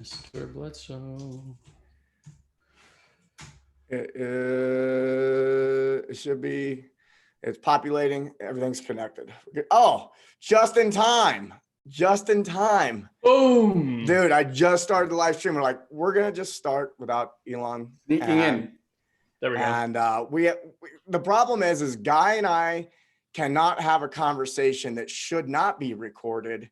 Mr. Bledsoe. It should be. It's populating. Everything's connected. Oh, just in time. Just in time. Boom. Dude, I just started the live stream. We're like, we're going to just start without Ilan. Sneaking in. There we go. And the problem is Guy and I cannot have a conversation that should not be recorded.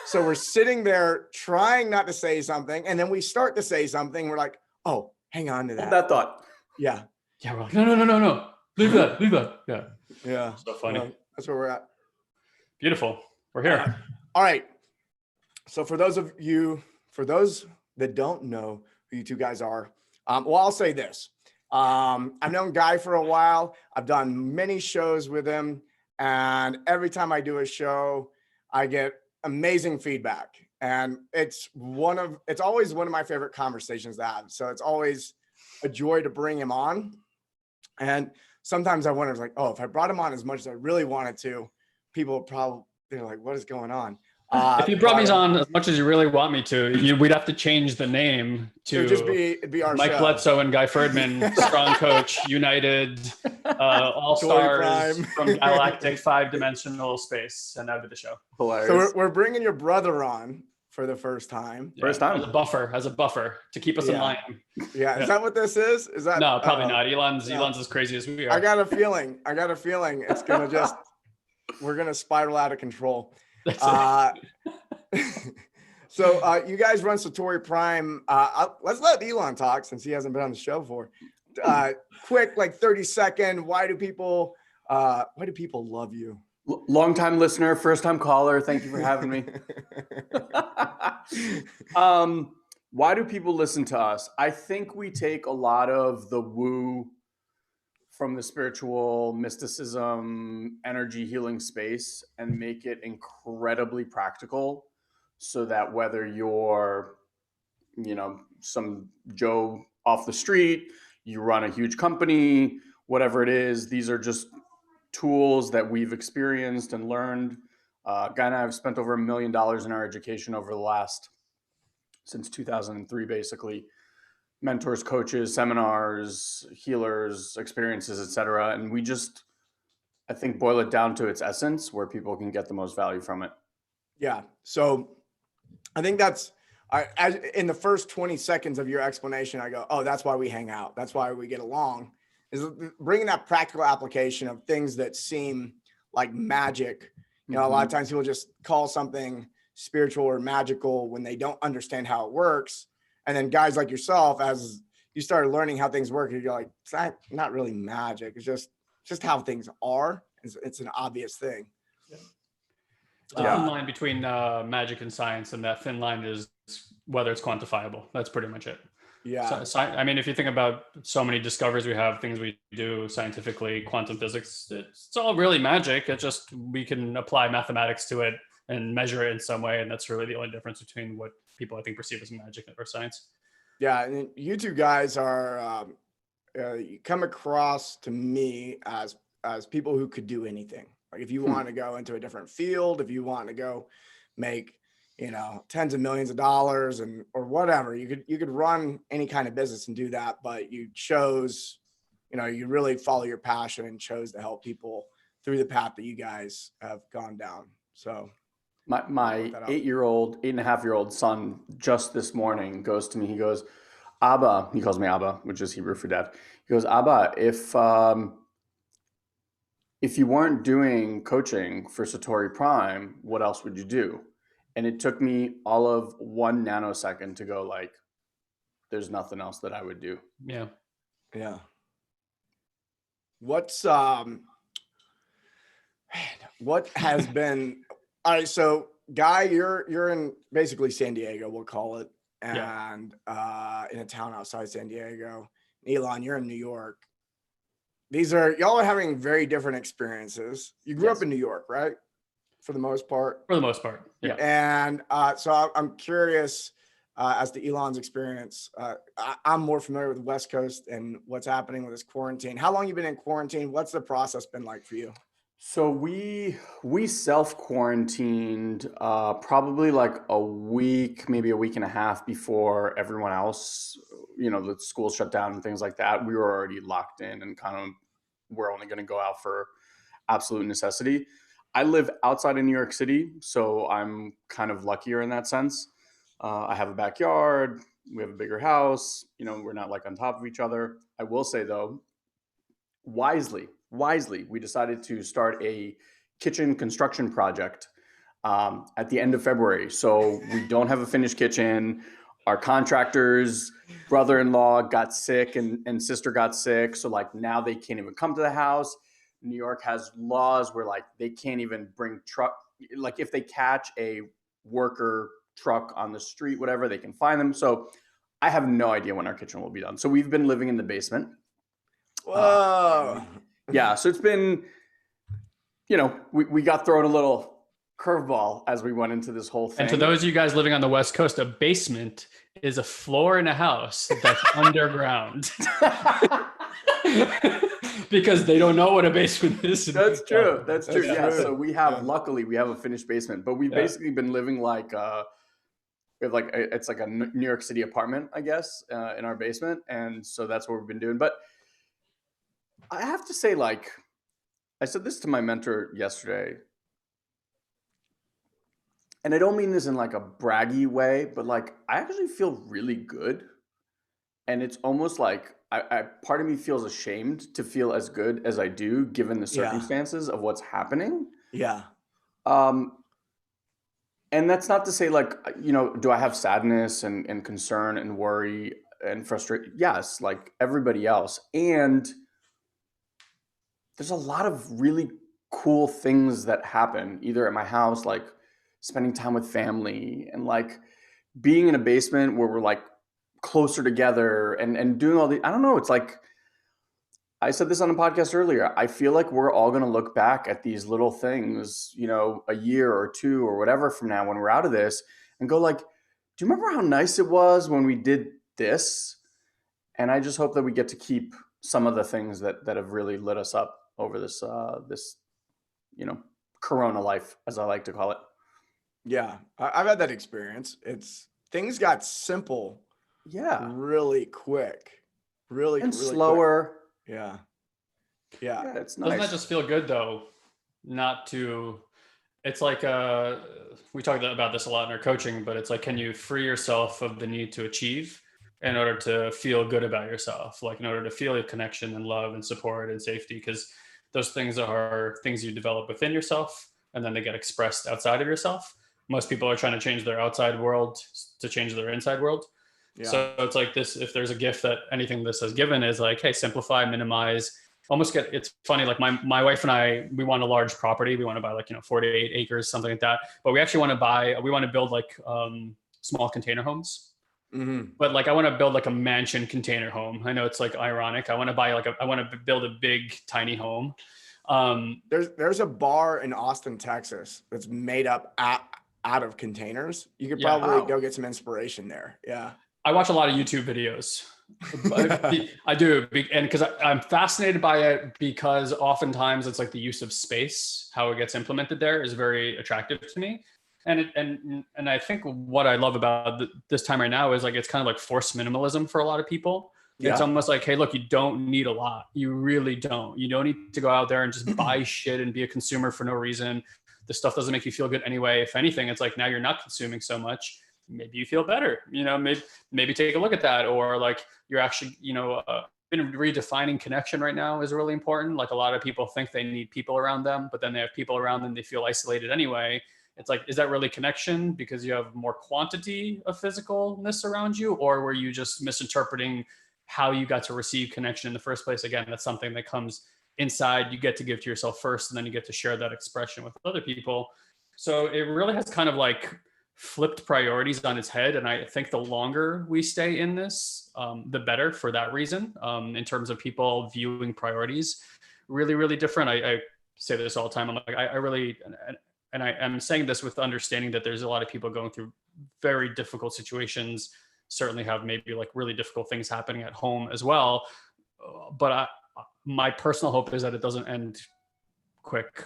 So we're sitting there trying not to say something. And then we start to say something. We're like, oh, hang on to that. Hold that thought. Yeah. Yeah, we're like, no. Leave that. Yeah. Yeah. So funny. That's where we're at. Beautiful. We're here. All right. So for those that don't know who you two guys are, well, I'll say this. I've known Guy for a while. I've done many shows with him. And every time I do a show, I get amazing feedback. And it's always one of my favorite conversations to have. So it's always a joy to bring him on. And sometimes I wonder, like, oh, if I brought him on as much as I really wanted to, people would probably, they're like, what is going on? If you brought me on as much as you really want me to, we'd have to change the name to it'd be our Mike show. Bledsoe and Guy Ferdman, Strong Coach, United, All-Stars from Galactic 5-dimensional space. And that'd be the show. Hilarious. So we're bringing your brother on for the first time. Yeah, as a buffer to keep us in line. Yeah. Is that what this is? Is that no, probably not. Elon's as crazy as we are. I got a feeling it's gonna we're gonna spiral out of control. So you guys run Satori Prime. Let's let Ilan talk since he hasn't been on the show before. Quick, like 30-second. Why do people love you? Long-time listener, first-time caller. Thank you for having me. Why do people listen to us? I think we take a lot of the woo from the spiritual mysticism, energy healing space and make it incredibly practical so that whether you're, some Joe off the street, you run a huge company, whatever it is, these are just tools that we've experienced and learned. Guy and I have spent over $1 million in our education over since 2003, basically. Mentors, coaches, seminars, healers, experiences, etc. And we just, I think, boil it down to its essence where people can get the most value from it. Yeah. So I think in the first 20 seconds of your explanation, I go, oh, that's why we hang out. That's why we get along, is bringing that practical application of things that seem like magic. A lot of times people just call something spiritual or magical when they don't understand how it works. And then guys like yourself, as you started learning how things work, you're like, it's not really magic. It's just how things are. It's an obvious thing. The thin line between magic and science, and that thin line is whether it's quantifiable. That's pretty much it. Yeah. So, I mean, if you think about so many discoveries we have, things we do scientifically, quantum physics, it's all really magic. It's just we can apply mathematics to it and measure it in some way. And that's really the only difference between what people, I think, perceive as magic or science. Yeah. And you two guys are, you come across to me as people who could do anything. Like if you want to go into a different field, if you want to go make, tens of millions of dollars or whatever, you could run any kind of business and do that. But you chose, you really follow your passion and chose to help people through the path that you guys have gone down. So my 8.5-year-old son just this morning goes to me, he goes, Abba, he calls me Abba, which is Hebrew for dad. He goes, Abba, if you weren't doing coaching for Satori Prime, what else would you do? And it took me all of 1 nanosecond to go like, there's nothing else that I would do. Yeah. Yeah. What has been, all right. So Guy, you're in basically San Diego, we'll call it. And in a town outside San Diego. Ilan, you're in New York. Y'all are having very different experiences. You grew up in New York, right? For the most part. For the most part, yeah. And so I'm curious as to Ilan's experience. I'm more familiar with the West Coast and what's happening with this quarantine. How long you been in quarantine? What's the process been like for you? So we self quarantined probably like a week, maybe a week and a half before everyone else. The school shut down and things like that. We were already locked in and kind of we're only going to go out for absolute necessity. I live outside of New York City, so I'm kind of luckier in that sense. I have a backyard. We have a bigger house. We're not like on top of each other. I will say though, wisely, we decided to start a kitchen construction project at the end of February. So we don't have a finished kitchen. Our contractor's brother-in-law got sick and sister got sick. So like now they can't even come to the house. New York has laws where like they can't even bring truck. Like if they catch a worker truck on the street, whatever, they can fine them. So I have no idea when our kitchen will be done. So we've been living in the basement. Whoa. Yeah, so it's been, we got thrown a little curveball as we went into this whole thing. And to those of you guys living on the West Coast, a basement is a floor in a house that's underground. Because they don't know what a basement is. That's true. That's true. Yeah. true. So luckily we have a finished basement, but we've basically been living like it's like a New York City apartment, I guess, in our basement, and so that's what we've been doing. But I have to say, like, I said this to my mentor yesterday, and I don't mean this in like a braggy way, but like I actually feel really good, and it's almost like I part of me feels ashamed to feel as good as I do given the circumstances of what's happening. Yeah. And that's not to say like, do I have sadness and concern and worry and frustration? Yes, like everybody else. And there's a lot of really cool things that happen either at my house, like spending time with family and like being in a basement where we're like closer together and doing all the, I don't know. It's like, I said this on a podcast earlier. I feel like we're all going to look back at these little things, a year or two or whatever from now when we're out of this and go like, do you remember how nice it was when we did this? And I just hope that we get to keep some of the things that have really lit us up over this Corona life, as I like to call it. Yeah. I've had that experience. Things got simple. Yeah. Really quick. Really slower. Quick. Yeah. Yeah. It's nice. Doesn't that just feel good though? It's like, we talk about this a lot in our coaching, but it's like, can you free yourself of the need to achieve in order to feel good about yourself? Like in order to feel a connection and love and support and safety, because those things are things you develop within yourself and then they get expressed outside of yourself. Most people are trying to change their outside world to change their inside world. Yeah. So it's like this, if there's a gift that anything this has given is like, hey, simplify, minimize, it's funny. Like my wife and I, we want a large property. We want to buy like, 48 acres, something like that. But we actually want to build like small container homes. Mm-hmm. But like, I want to build like a mansion container home. I know it's like ironic. I want to build a big, tiny home. There's a bar in Austin, Texas that's made up out of containers. You could probably go get some inspiration there. Yeah. I watch a lot of YouTube videos. I do. And because I'm fascinated by it because oftentimes it's like the use of space, how it gets implemented there is very attractive to me. And I think what I love about this time right now is like, it's kind of like forced minimalism for a lot of people. Yeah. It's almost like, hey, look, you don't need a lot. You really don't. You don't need to go out there and just buy shit and be a consumer for no reason. The stuff doesn't make you feel good anyway. If anything, it's like now you're not consuming so much. Maybe you feel better, maybe take a look at that. Or like you're actually, redefining connection right now is really important. Like a lot of people think they need people around them, but then they have people around them, they feel isolated anyway. It's like, is that really connection because you have more quantity of physicalness around you? Or were you just misinterpreting how you got to receive connection in the first place? Again, that's something that comes inside. You get to give to yourself first, and then you get to share that expression with other people. So it really has kind of like flipped priorities on its head. And I think the longer we stay in this, the better for that reason, in terms of people viewing priorities really, really different. I say this all the time. I'm like, I really, and I am saying this with understanding that there's a lot of people going through very difficult situations, certainly have maybe like really difficult things happening at home as well. But my personal hope is that it doesn't end quick.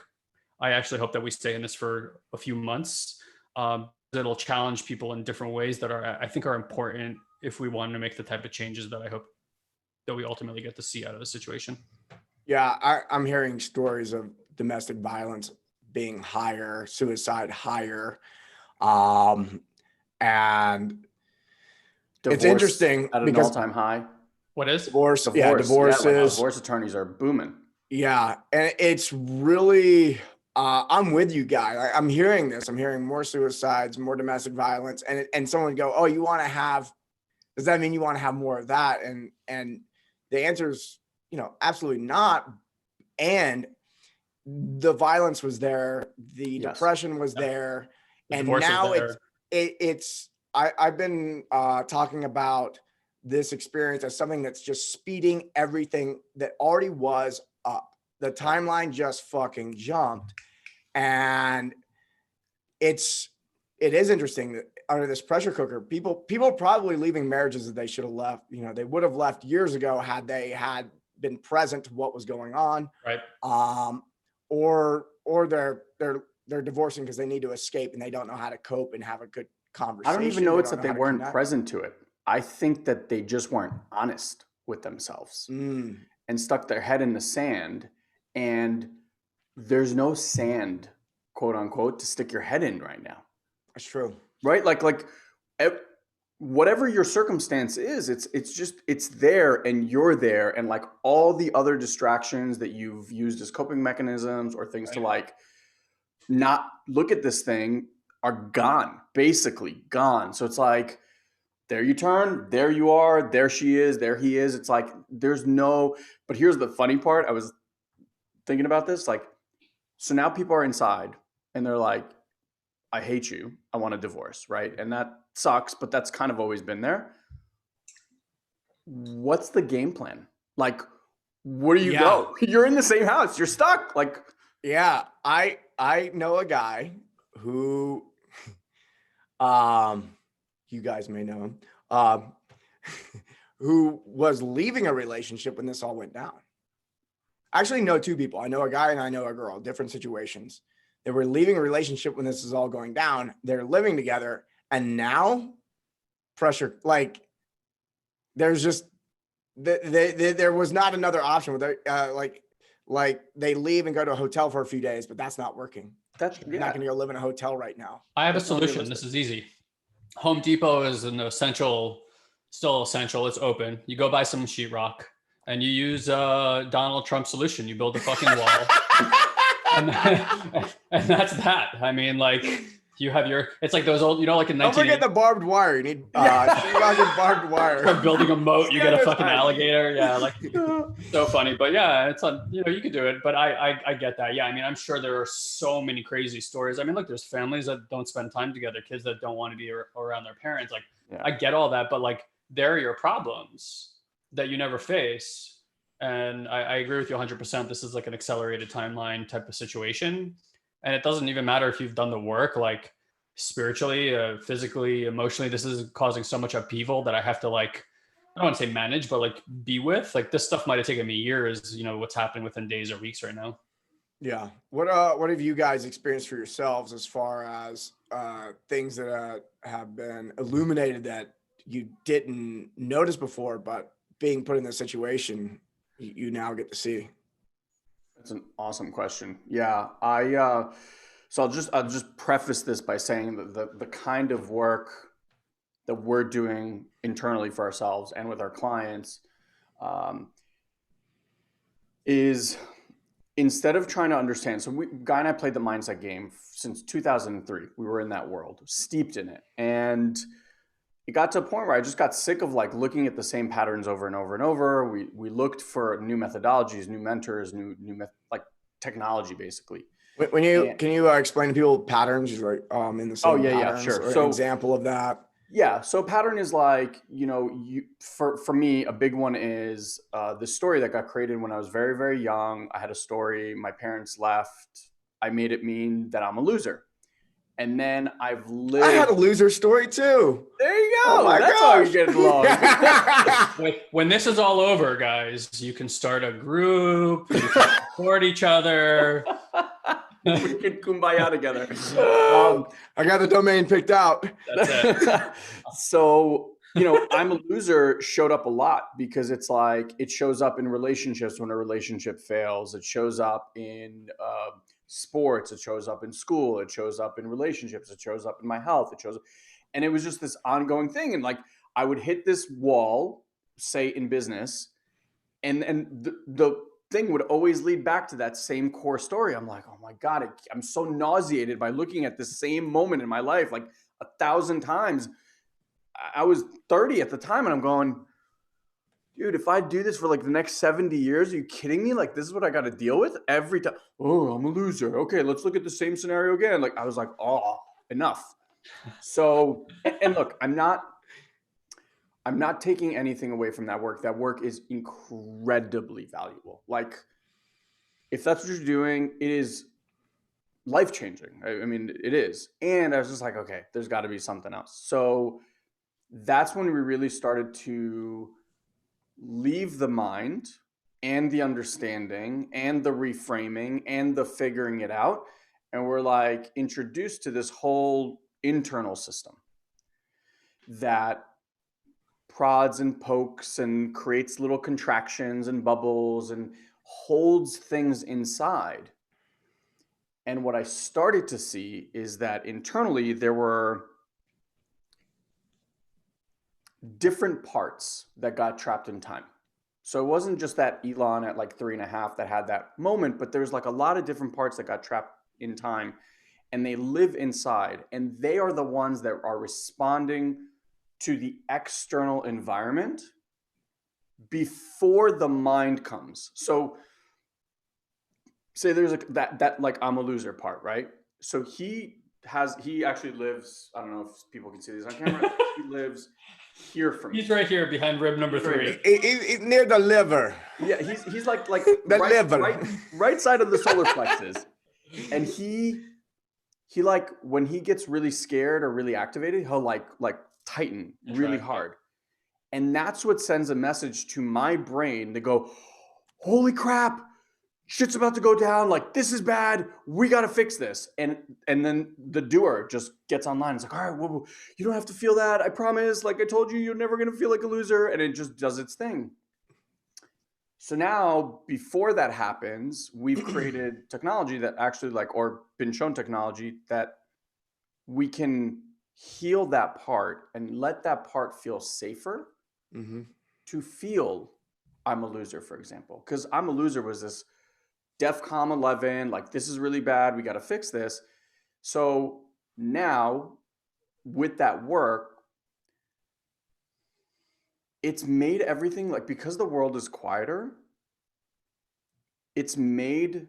I actually hope that we stay in this for a few months. It'll challenge people in different ways that I think are important if we want to make the type of changes that I hope that we ultimately get to see out of the situation. Yeah, I'm hearing stories of domestic violence being higher, suicide higher, and Divorce it's interesting at an because all-time high. What is? divorce, Yeah, like divorces, divorce attorneys are booming. yeah, and it's really. I'm with you, guy. I'm hearing this. I'm hearing more suicides, more domestic violence, and someone would go, "Oh, you want to have? Does that mean you want to have more of that?" And the answer is, absolutely not. And the violence was there, the depression was there, The and divorce is now there. it's I've been talking about this experience as something that's just speeding everything that already was up. The timeline just fucking jumped, and it is interesting that under this pressure cooker, people are probably leaving marriages that they should have left. They would have left years ago had they had been present to what was going on. Right. Or they're divorcing because they need to escape and they don't know how to cope and have a good conversation. I don't even know it's that they how to weren't connect. present to it. I think that they just weren't honest with themselves and stuck their head in the sand. And there's no sand, quote unquote, to stick your head in right now. That's true. Right? Like whatever your circumstance is, it's there and you're there. And like all the other distractions that you've used as coping mechanisms or things to like not look at this thing are gone, basically gone. So it's like, there you turn, there you are, there she is, there he is. It's like, but here's the funny part. I was thinking about this, like, so now people are inside and they're like, I hate you. I want a divorce, right? And that sucks, but that's kind of always been there. What's the game plan? Like, where do you go? You're in the same house. You're stuck. Like, yeah, I know a guy who, you guys may know him, who was leaving a relationship when this all went down. I actually know two people. I know a guy and I know a girl, different situations. They were leaving a relationship when this is all going down. They're living together. And now pressure, like there's just, there was not another option where like they leave and go to a hotel for a few days, but that's not working. You're not going to go live in a hotel right now. I have a solution. This is easy. Home Depot is still essential. It's open. You go buy some sheetrock and you use Donald Trump's solution. You build a fucking wall. and that's that. I mean, like you have it's like those old, like in 1980s. Don't forget the barbed wire. You need barbed wire. Start building a moat. You get a fucking alligator. Yeah, like so funny. But yeah, it's you could do it. But I get that. Yeah, I mean, I'm sure there are so many crazy stories. I mean, look, there's families that don't spend time together, kids that don't want to be around their parents. Like, I get all that, but like, there are your problems that you never face. And I agree with you 100%. This is like an accelerated timeline type of situation. And it doesn't even matter if you've done the work, like spiritually, physically, emotionally, this is causing so much upheaval that I have to I don't want to say manage, but like be with. Like this stuff might've taken me years, what's happening within days or weeks right now. Yeah. What have you guys experienced for yourselves as far as things that have been illuminated that you didn't notice before, but being put in this situation, you now get to see? That's an awesome question. Yeah, so I'll just preface this by saying that the kind of work that we're doing internally for ourselves and with our clients is, instead of trying to understand. So Guy and I played the mindset game since 2003. We were in that world, steeped in it, and it got to a point where I just got sick of looking at the same patterns over and over and over. We looked for new methodologies, new mentors, new technology, basically. Can you explain to people patterns? Like in the same patterns, sure. Or so an example of that. Yeah. So pattern is for me, a big one is the story that got created when I was very, very young. I had a story. My parents left. I made it mean that I'm a loser. And then I've I had a lived. loser story too. There you go. Oh my That's how gosh. you get along. When this is all over, guys, you can start a group, you can support each other. We can kumbaya together. I got the domain picked out. That's it. So, I'm a loser showed up a lot because it's like it shows up in relationships when a relationship fails. It shows up in sports. It shows up in school. It shows up in relationships. It shows up in my health. And it was just this ongoing thing. And like I would hit this wall, say in business, and the thing would always lead back to that same core story. I'm like, oh my God, I'm so nauseated by looking at the same moment in my life like 1,000 times. I was 30 at the time and I'm going, dude, if I do this for like the next 70 years, are you kidding me? Like, this is what I got to deal with every time. Oh, I'm a loser. Okay, let's look at the same scenario again. Like, I was like, oh, enough. So, and look, I'm not taking anything away from that work. That work is incredibly valuable. Like, if that's what you're doing, it is life-changing. I mean, it is. And I was just like, okay, there's got to be something else. So that's when we really started to leave the mind and the understanding and the reframing and the figuring it out. And we're like introduced to this whole internal system that prods and pokes and creates little contractions and bubbles and holds things inside. And what I started to see is that internally there were different parts that got trapped in time. So it wasn't just that Ilan at like 3.5 that had that moment, but there's like a lot of different parts that got trapped in time and they live inside and they are the ones that are responding to the external environment before the mind comes. So say there's that like I'm a loser part, right? So he actually lives, I don't know if people can see this on camera, he lives here from me. He's right here behind rib number 3. It's near the liver. Yeah, he's like The liver. right side of the solar plexus. And he like when he gets really scared or really activated, he'll like tighten really hard. And that's what sends a message to my brain to go, holy crap, shit's about to go down. Like, this is bad. We got to fix this. And then the doer just gets online. It's like, all right, well, you don't have to feel that. I promise. Like I told you, you're never going to feel like a loser. And it just does its thing. So now, before that happens, we've created technology that actually or been shown technology that we can heal that part and let that part feel safer to feel I'm a loser, for example. Because I'm a loser was this DEFCON 11, like this is really bad, we got to fix this. So now with that work, it's made everything because the world is quieter, it's made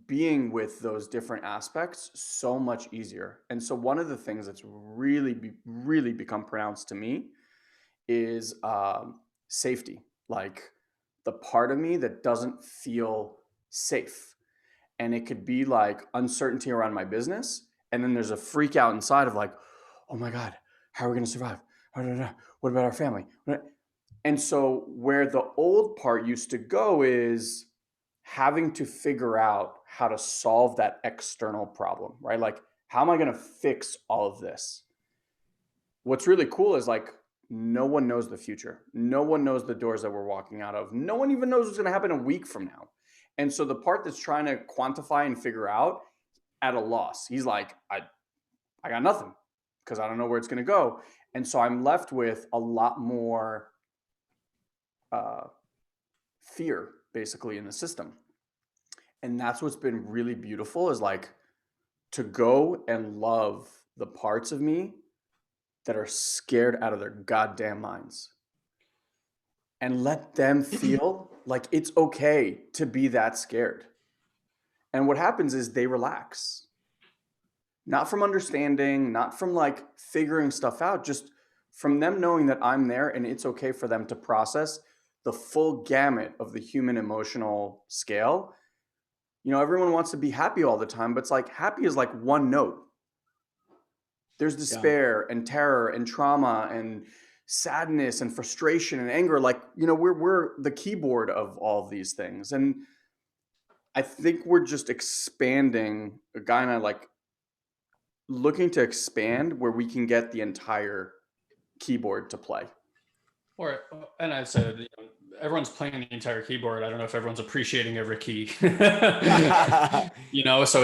being with those different aspects so much easier. And so one of the things that's really become pronounced to me is safety. Like the part of me that doesn't feel safe. And it could be like uncertainty around my business. And then there's a freak out inside of like, oh my God, how are we going to survive? What about our family? And so where the old part used to go is having to figure out how to solve that external problem, right? Like, how am I going to fix all of this? What's really cool is no one knows the future. No one knows the doors that we're walking out of. No one even knows what's going to happen a week from now. And so the part that's trying to quantify and figure out at a loss, he's like, I got nothing because I don't know where it's going to go. And so I'm left with a lot more fear basically in the system. And that's what's been really beautiful is to go and love the parts of me that are scared out of their goddamn minds and let them feel like it's okay to be that scared. And what happens is they relax, not from understanding, not from figuring stuff out, just from them knowing that I'm there and it's okay for them to process the full gamut of the human emotional scale. You know, everyone wants to be happy all the time, but it's happy is one note. There's despair and terror and trauma and sadness and frustration and anger. Like, we're the keyboard of all of these things. And I think we're just expanding, a guy and I like looking to expand where we can get the entire keyboard to play. Or, and I've said, everyone's playing the entire keyboard. I don't know if everyone's appreciating every key. So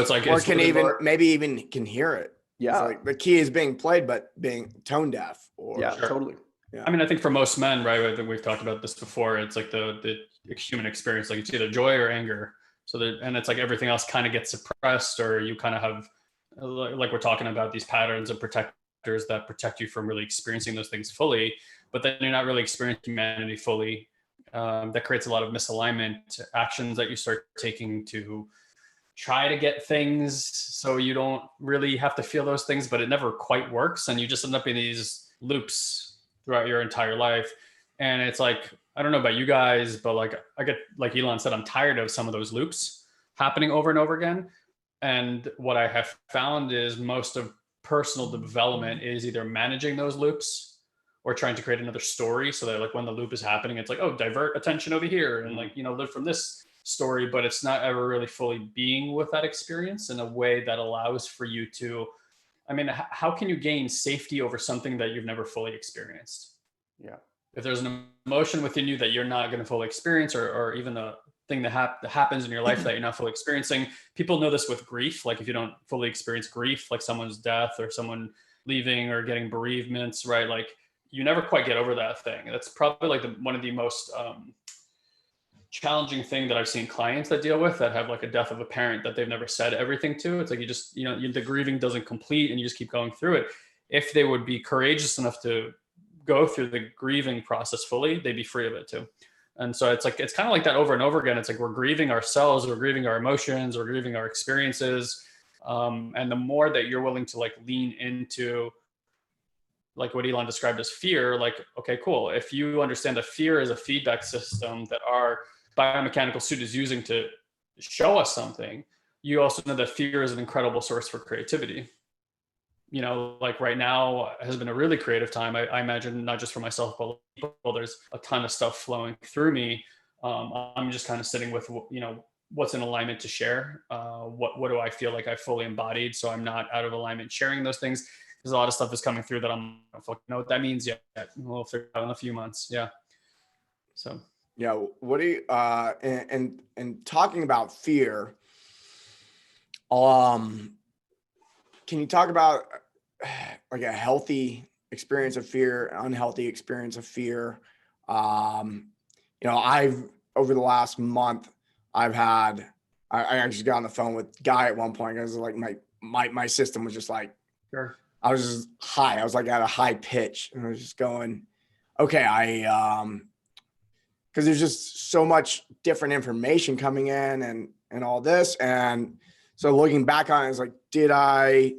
it's like, or it's can even maybe even can hear it. Yeah, it's like the key is being played, but being tone deaf. Or totally. Yeah. I mean, I think for most men, right? I think we've talked about this before. It's like the human experience, like it's either joy or anger. So and it's like everything else kind of gets suppressed, or you kind of have, like we're talking about, these patterns and protectors that protect you from really experiencing those things fully, but then you're not really experiencing humanity fully. That creates a lot of misalignment, actions that you start taking to try to get things so you don't really have to feel those things, but it never quite works. And you just end up in these loops throughout your entire life. And it's like, I don't know about you guys, but like I get, like Ilan said, I'm tired of some of those loops happening over and over again. And what I have found is most of personal development is either managing those loops or trying to create another story, so that like when the loop is happening, it's like, oh, divert attention over here and like, live from this story, but it's not ever really fully being with that experience in a way that allows for you to, I mean, how can you gain safety over something that you've never fully experienced? Yeah. If there's an emotion within you that you're not going to fully experience, or even a thing that happens in your life that you're not fully experiencing. People know this with grief. Like if you don't fully experience grief, like someone's death or someone leaving or getting bereavements, right? Like you never quite get over that thing. That's probably like one of the most challenging thing that I've seen clients that deal with, that have like a death of a parent that they've never said everything to. It's like you just, the grieving doesn't complete and you just keep going through it. If they would be courageous enough to go through the grieving process fully, they'd be free of it too. And so it's like, it's kind of like that over and over again. It's like we're grieving ourselves, we're grieving our emotions, we're grieving our experiences. And the more that you're willing to like lean into like what Ilan described as fear, like, okay, cool. If you understand that fear is a feedback system that our biomechanical suit is using to show us something, you also know that fear is an incredible source for creativity. Like right now has been a really creative time. I imagine not just for myself, but people, there's a ton of stuff flowing through me. I'm just kind of sitting with, what's in alignment to share. What do I feel like I fully embodied, so I'm not out of alignment sharing those things. There's a lot of stuff that's coming through that I don't fucking know what that means yet. We'll figure it out in a few months. Yeah. So. Yeah. What do you, and talking about fear, can you talk about like a healthy experience of fear, an unhealthy experience of fear? I've, over the last month, I actually got on the phone with Guy at one point. I was like, my system was just like, Sure. I was just high. I was like at a high pitch, and I was just going, okay, because there's just so much different information coming in and all this. And so looking back on it, it's like, did I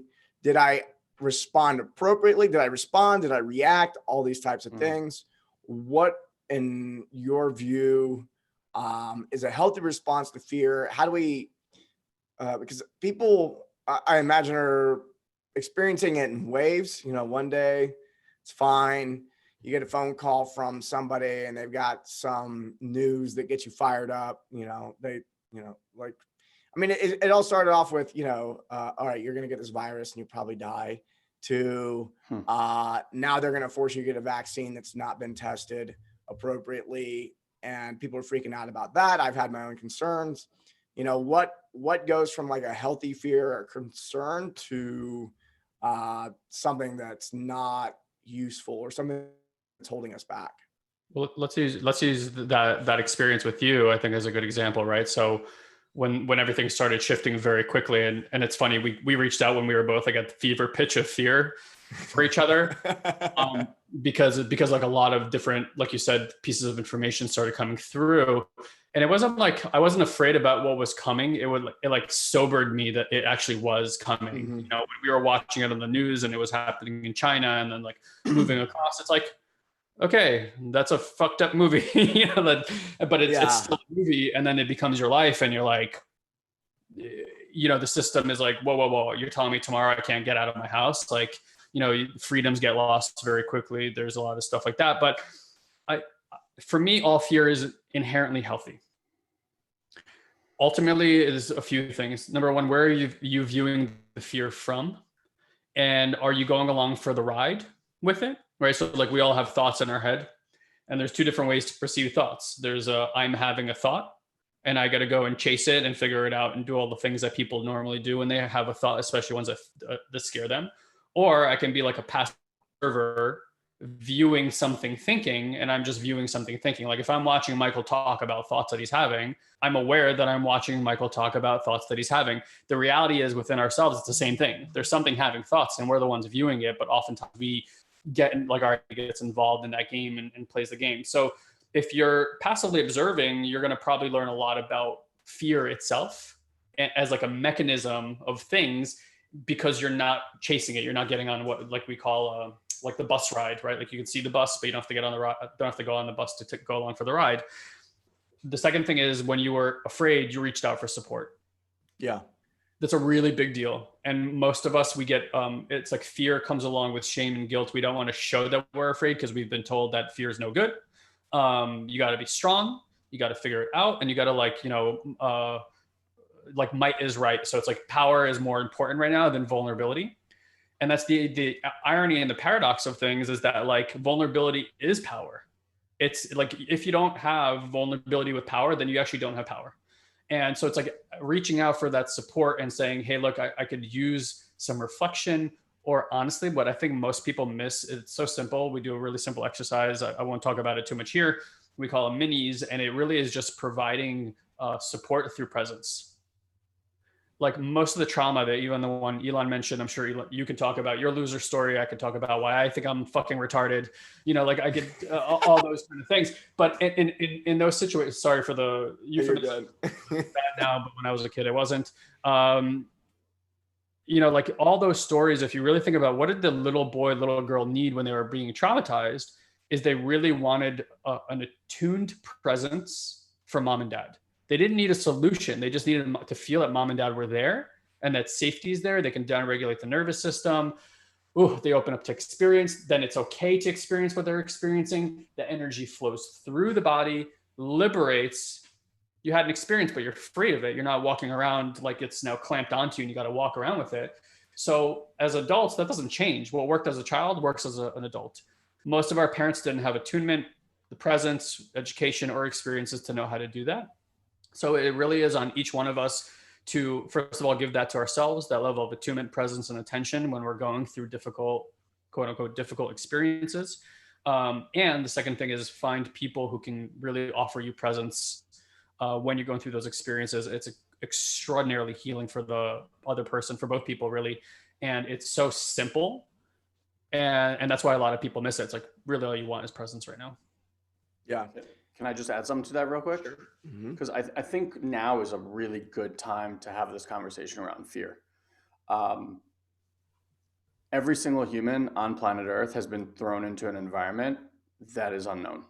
respond appropriately? Did I respond? Did I react? All these types of things. What, in your view, is a healthy response to fear? How do we, because people, I imagine, are experiencing it in waves. One day it's fine. You get a phone call from somebody and they've got some news that gets you fired up. It all started off with, all right, you're going to get this virus and you probably die, to now they're going to force you to get a vaccine that's not been tested appropriately. And people are freaking out about that. I've had my own concerns. What goes from like a healthy fear or concern to something that's not useful or something that's holding us back? Well, let's use that experience with you, I think, as a good example, right? So when everything started shifting very quickly, and it's funny, we reached out when we were both like at the fever pitch of fear for each other, because like a lot of different, like you said, pieces of information started coming through. And it wasn't like I wasn't afraid about what was coming. It like sobered me that it actually was coming. Mm-hmm. When we were watching it on the news and it was happening in China and then like moving across, it's like, okay, that's a fucked up movie, but it's still a movie. And then it becomes your life and you're like, the system is like, whoa, you're telling me tomorrow I can't get out of my house? Like, freedoms get lost very quickly. There's a lot of stuff like that. But for me, all fear is inherently healthy. Ultimately, it is a few things. Number one, where are you viewing the fear from? And are you going along for the ride with it? Right. So like we all have thoughts in our head, and there's two different ways to perceive thoughts. There's I'm having a thought and I got to go and chase it and figure it out and do all the things that people normally do when they have a thought, especially ones that scare them. Or I can be like a passive observer viewing something thinking, and I'm just viewing something thinking. Like if I'm watching Michael talk about thoughts that he's having, I'm aware that I'm watching Michael talk about thoughts that he's having. The reality is within ourselves, it's the same thing. There's something having thoughts and we're the ones viewing it, but oftentimes we gets involved in that game and plays the game. So if you're passively observing, you're going to probably learn a lot about fear itself as like a mechanism of things, because you're not chasing it. You're not getting on what like we call like the bus ride, right? Like you can see the bus, but you don't have to get on the ride, don't have to go on the bus to go along for the ride. The second thing is when you were afraid, you reached out for support. Yeah. That's a really big deal. And most of us, we get, it's like fear comes along with shame and guilt. We don't want to show that we're afraid because we've been told that fear is no good. You got to be strong. You got to figure it out. And you got to like might is right. So it's like power is more important right now than vulnerability. And that's the irony and the paradox of things, is that like vulnerability is power. It's like, if you don't have vulnerability with power, then you actually don't have power. And so it's like reaching out for that support and saying, hey, look, I could use some reflection. Or honestly, what I think most people miss, it's so simple. We do a really simple exercise. I won't talk about it too much here. We call them minis. And it really is just providing support through presence. Like most of the trauma that even the one Ilan mentioned, I'm sure you can talk about your loser story. I could talk about why I think I'm fucking retarded. Like I get all those kind of things. But in those situations, sorry for the euphemism, bad now, but when I was a kid, it wasn't. Like all those stories, if you really think about what did the little boy, little girl need when they were being traumatized, is they really wanted an attuned presence from mom and dad. They didn't need a solution. They just needed to feel that mom and dad were there and that safety is there. They can downregulate the nervous system. Ooh, they open up to experience. Then it's okay to experience what they're experiencing. The energy flows through the body, liberates. You had an experience, but you're afraid of it. You're not walking around like it's now clamped onto you and you got to walk around with it. So as adults, that doesn't change. What worked as a child works as an adult. Most of our parents didn't have attunement, the presence, education, or experiences to know how to do that. So it really is on each one of us to, first of all, give that to ourselves, that level of attunement, presence, and attention when we're going through difficult, quote unquote, difficult experiences. And the second thing is find people who can really offer you presence when you're going through those experiences. It's extraordinarily healing for the other person, for both people, really. And it's so simple. And that's why a lot of people miss it. It's like really all you want is presence right now. Yeah. Can I just add something to that real quick? Sure. Because I think now is a really good time to have this conversation around fear. Every single human on planet Earth has been thrown into an environment that is unknown.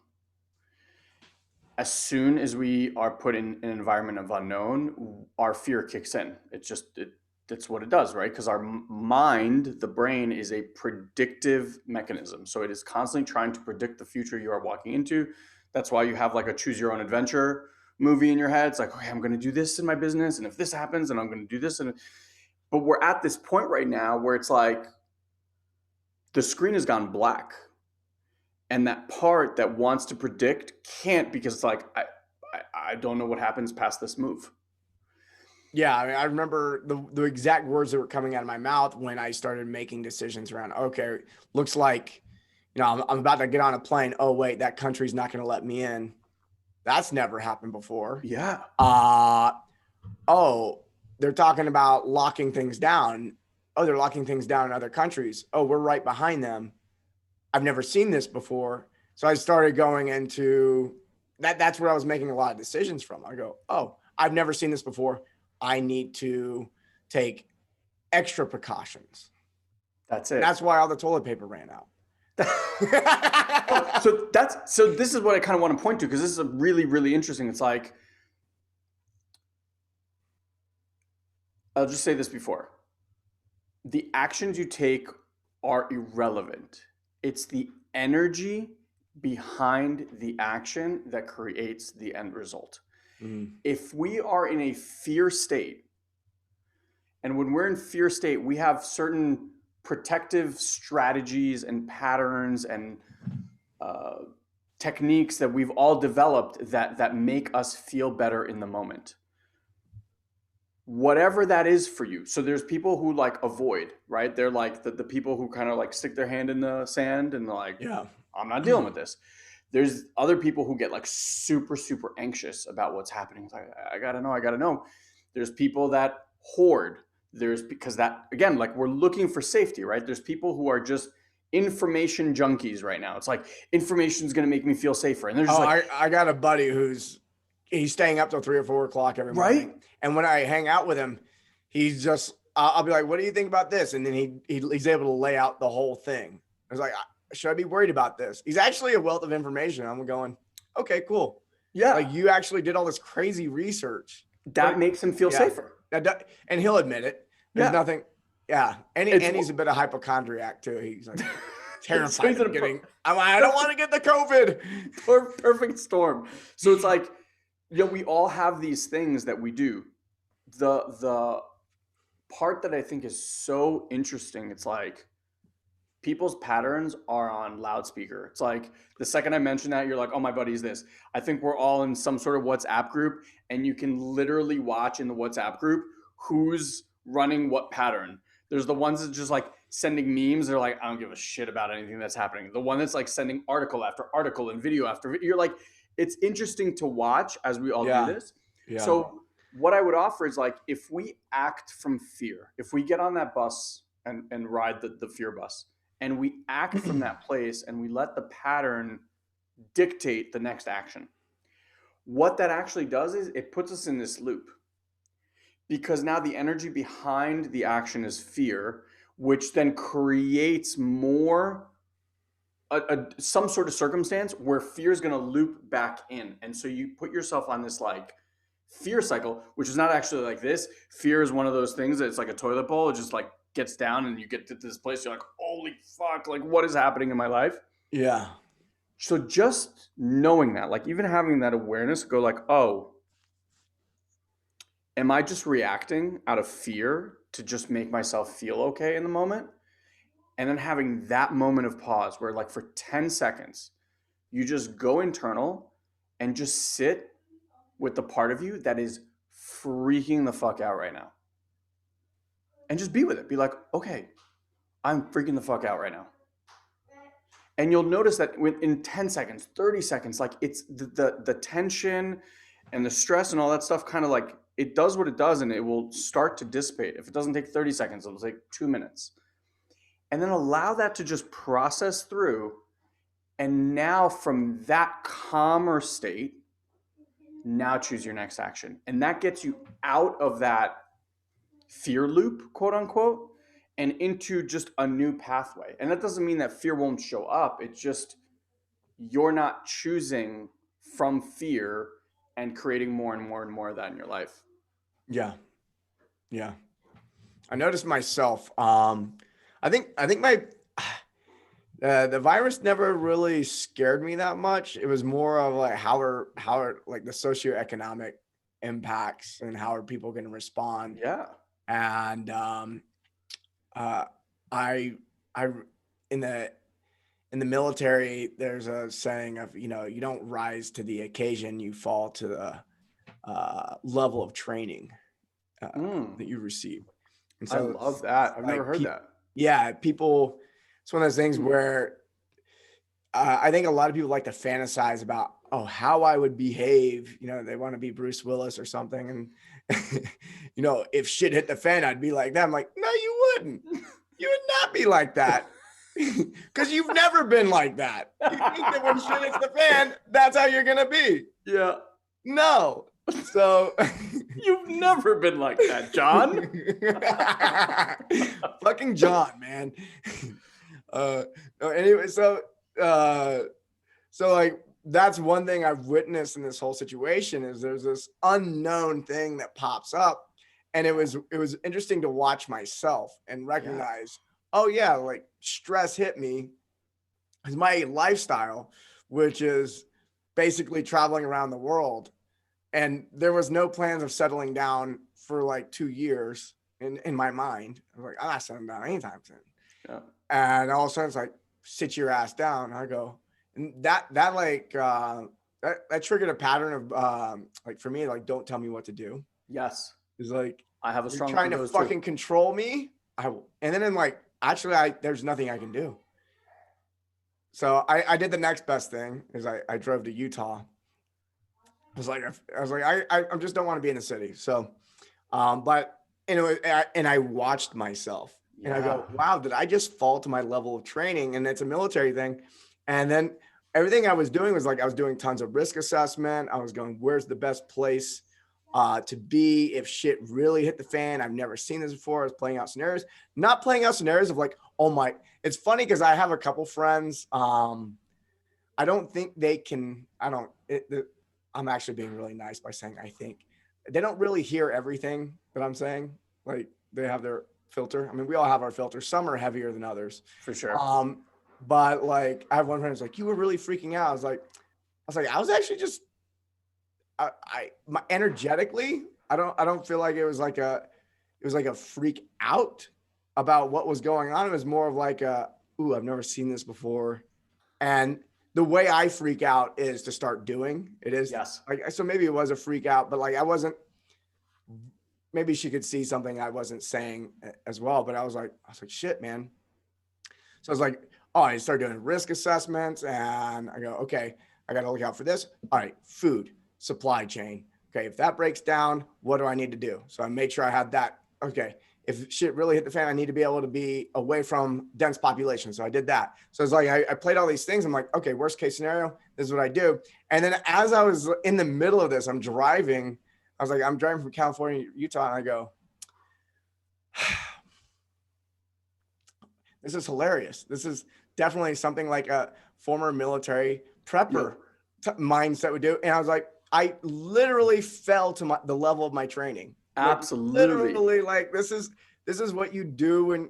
As soon as we are put in an environment of unknown, our fear kicks in. That's what it does, right? Because our mind, the brain, is a predictive mechanism. So it is constantly trying to predict the future you are walking into. That's why you have like a choose your own adventure movie in your head. It's like, okay, I'm going to do this in my business. And if this happens, then I'm going to do this. But we're at this point right now where it's like the screen has gone black. And that part that wants to predict can't, because it's like, I don't know what happens past this move. Yeah, I mean, I remember the exact words that were coming out of my mouth when I started making decisions around, okay, looks like, I'm about to get on a plane. Oh, wait, that country's not going to let me in. That's never happened before. Yeah. Oh, they're talking about locking things down. Oh, they're locking things down in other countries. Oh, we're right behind them. I've never seen this before. So I started going into that. That's where I was making a lot of decisions from. I go, oh, I've never seen this before. I need to take extra precautions. That's it. That's why all the toilet paper ran out. So this is what I kind of want to point to, because this is a really, really interesting. It's like, I'll just say this before. The actions you take are irrelevant. It's the energy behind the action that creates the end result. If we are in a fear state, and when we're in fear state, we have certain protective strategies and patterns and techniques that we've all developed that make us feel better in the moment. Whatever that is for you. So there's people who like avoid, right? They're like the people who kind of like stick their hand in the sand and they're like, Yeah. I'm not dealing with this. There's other people who get like super, super anxious about what's happening. It's like, I gotta know. There's people that hoard. Because that, again, like we're looking for safety, right? There's people who are just information junkies right now. It's like, information is going to make me feel safer. And they're just I got a buddy he's staying up till 3 or 4 o'clock every morning. Right? And when I hang out with him, he's just, I'll be like, what do you think about this? And then he's able to lay out the whole thing. I was like, should I be worried about this? He's actually a wealth of information. I'm going, okay, cool. Yeah. Like you actually did all this crazy research. That makes him feel safer. And he'll admit it. There's nothing. Yeah. And he's a bit of hypochondriac too. He's like terrified of getting, I don't want to get the COVID. Perfect storm. So it's like, we all have these things that we do. The part that I think is so interesting, it's like people's patterns are on loudspeaker. It's like the second I mention that, you're like, oh, my buddy's this. I think we're all in some sort of WhatsApp group, and you can literally watch in the WhatsApp group who's running what pattern. There's the ones that just like sending memes. They're like, I don't give a shit about anything that's happening. The one that's like sending article after article and video after video. You're like, it's interesting to watch as we all do this. Yeah. So what I would offer is like, if we act from fear, if we get on that bus and ride the fear bus, and we act from that place and we let the pattern dictate the next action, what that actually does is it puts us in this loop. Because now the energy behind the action is fear, which then creates more some sort of circumstance where fear is going to loop back in. And so you put yourself on this like fear cycle, which is not actually like this. Fear is one of those things that it's like a toilet bowl. It just like gets down and you get to this place. You're like, holy fuck, like what is happening in my life? Yeah. So just knowing that, like even having that awareness, go like, oh, am I just reacting out of fear to just make myself feel okay in the moment? And then having that moment of pause where like for 10 seconds, you just go internal and just sit with the part of you that is freaking the fuck out right now. And just be with it. Be like, okay, I'm freaking the fuck out right now. And you'll notice that in 10 seconds, 30 seconds, like it's the tension and the stress and all that stuff kind of like, it does what it does and it will start to dissipate. If it doesn't take 30 seconds, it'll take 2 minutes. And then allow that to just process through. And now from that calmer state, now choose your next action. And that gets you out of that fear loop, quote unquote, and into just a new pathway. And that doesn't mean that fear won't show up. It's just you're not choosing from fear and creating more and more and more of that in your life. Yeah. Yeah. I noticed myself. I think my the virus never really scared me that much. It was more of like how are like the socioeconomic impacts and how are people going to respond. Yeah. And I in the military, there's a saying of, you don't rise to the occasion, you fall to the level of training that you receive. And so I love that. I've never heard that. Yeah, people, it's one of those things where I think a lot of people like to fantasize about, how I would behave. They want to be Bruce Willis or something. And, if shit hit the fan, I'd be like that. I'm like, no, you wouldn't. You would not be like that. Because you've never been like that. You think that when shit hits the fan, that's how you're going to be. Yeah. No. So you've never been like that, John. Fucking John, man. No, anyway, so like that's one thing I've witnessed in this whole situation is there's this unknown thing that pops up, and it was interesting to watch myself and recognize, oh yeah, like stress hit me. Because my lifestyle, which is basically traveling around the world, and there was no plans of settling down for like 2 years in my mind. I was like, I'm not settling down anytime soon. Yeah. And all of a sudden it's like, sit your ass down. I go, and that triggered a pattern of like for me, like, don't tell me what to do. Yes. It's like, I have a you're strong trying to those fucking too. control me. I will. And then I'm like, actually, there's nothing I can do. So I did the next best thing is I drove to Utah. I just don't want to be in the city. So, but anyway, and I watched myself and I go, wow, did I just fall to my level of training? And it's a military thing. And then everything I was doing was like, I was doing tons of risk assessment. I was going, where's the best place to be if shit really hit the fan? I've never seen this before. I was playing out scenarios, not playing out scenarios of like, oh my, it's funny because I have a couple friends. I don't think they can, I'm actually being really nice by saying, I think they don't really hear everything that I'm saying. Like they have their filter. I mean, we all have our filters. Some are heavier than others. For sure. But like I have one friend who's like, you were really freaking out. I was actually just, energetically, I don't feel like it was like a freak out about what was going on. It was more of like ooh, I've never seen this before. And the way I freak out is to start doing it is Yes. like, so maybe it was a freak out, but like, maybe she could see something I wasn't saying as well. But I was like, shit, man. So I was like, oh, I started doing risk assessments and I go, okay, I got to look out for this. All right. Food, supply chain. Okay. If that breaks down, what do I need to do? So I made sure I had that. Okay. If shit really hit the fan, I need to be able to be away from dense population. So I did that. So it's like, I played all these things. I'm like, okay, worst case scenario, this is what I do. And then as I was in the middle of this, I'm driving from California to Utah. And I go, this is hilarious. This is definitely something like a former military prepper mindset would do. And I was like, I literally fell to the level of my training. Absolutely. Literally, like this is what you do, and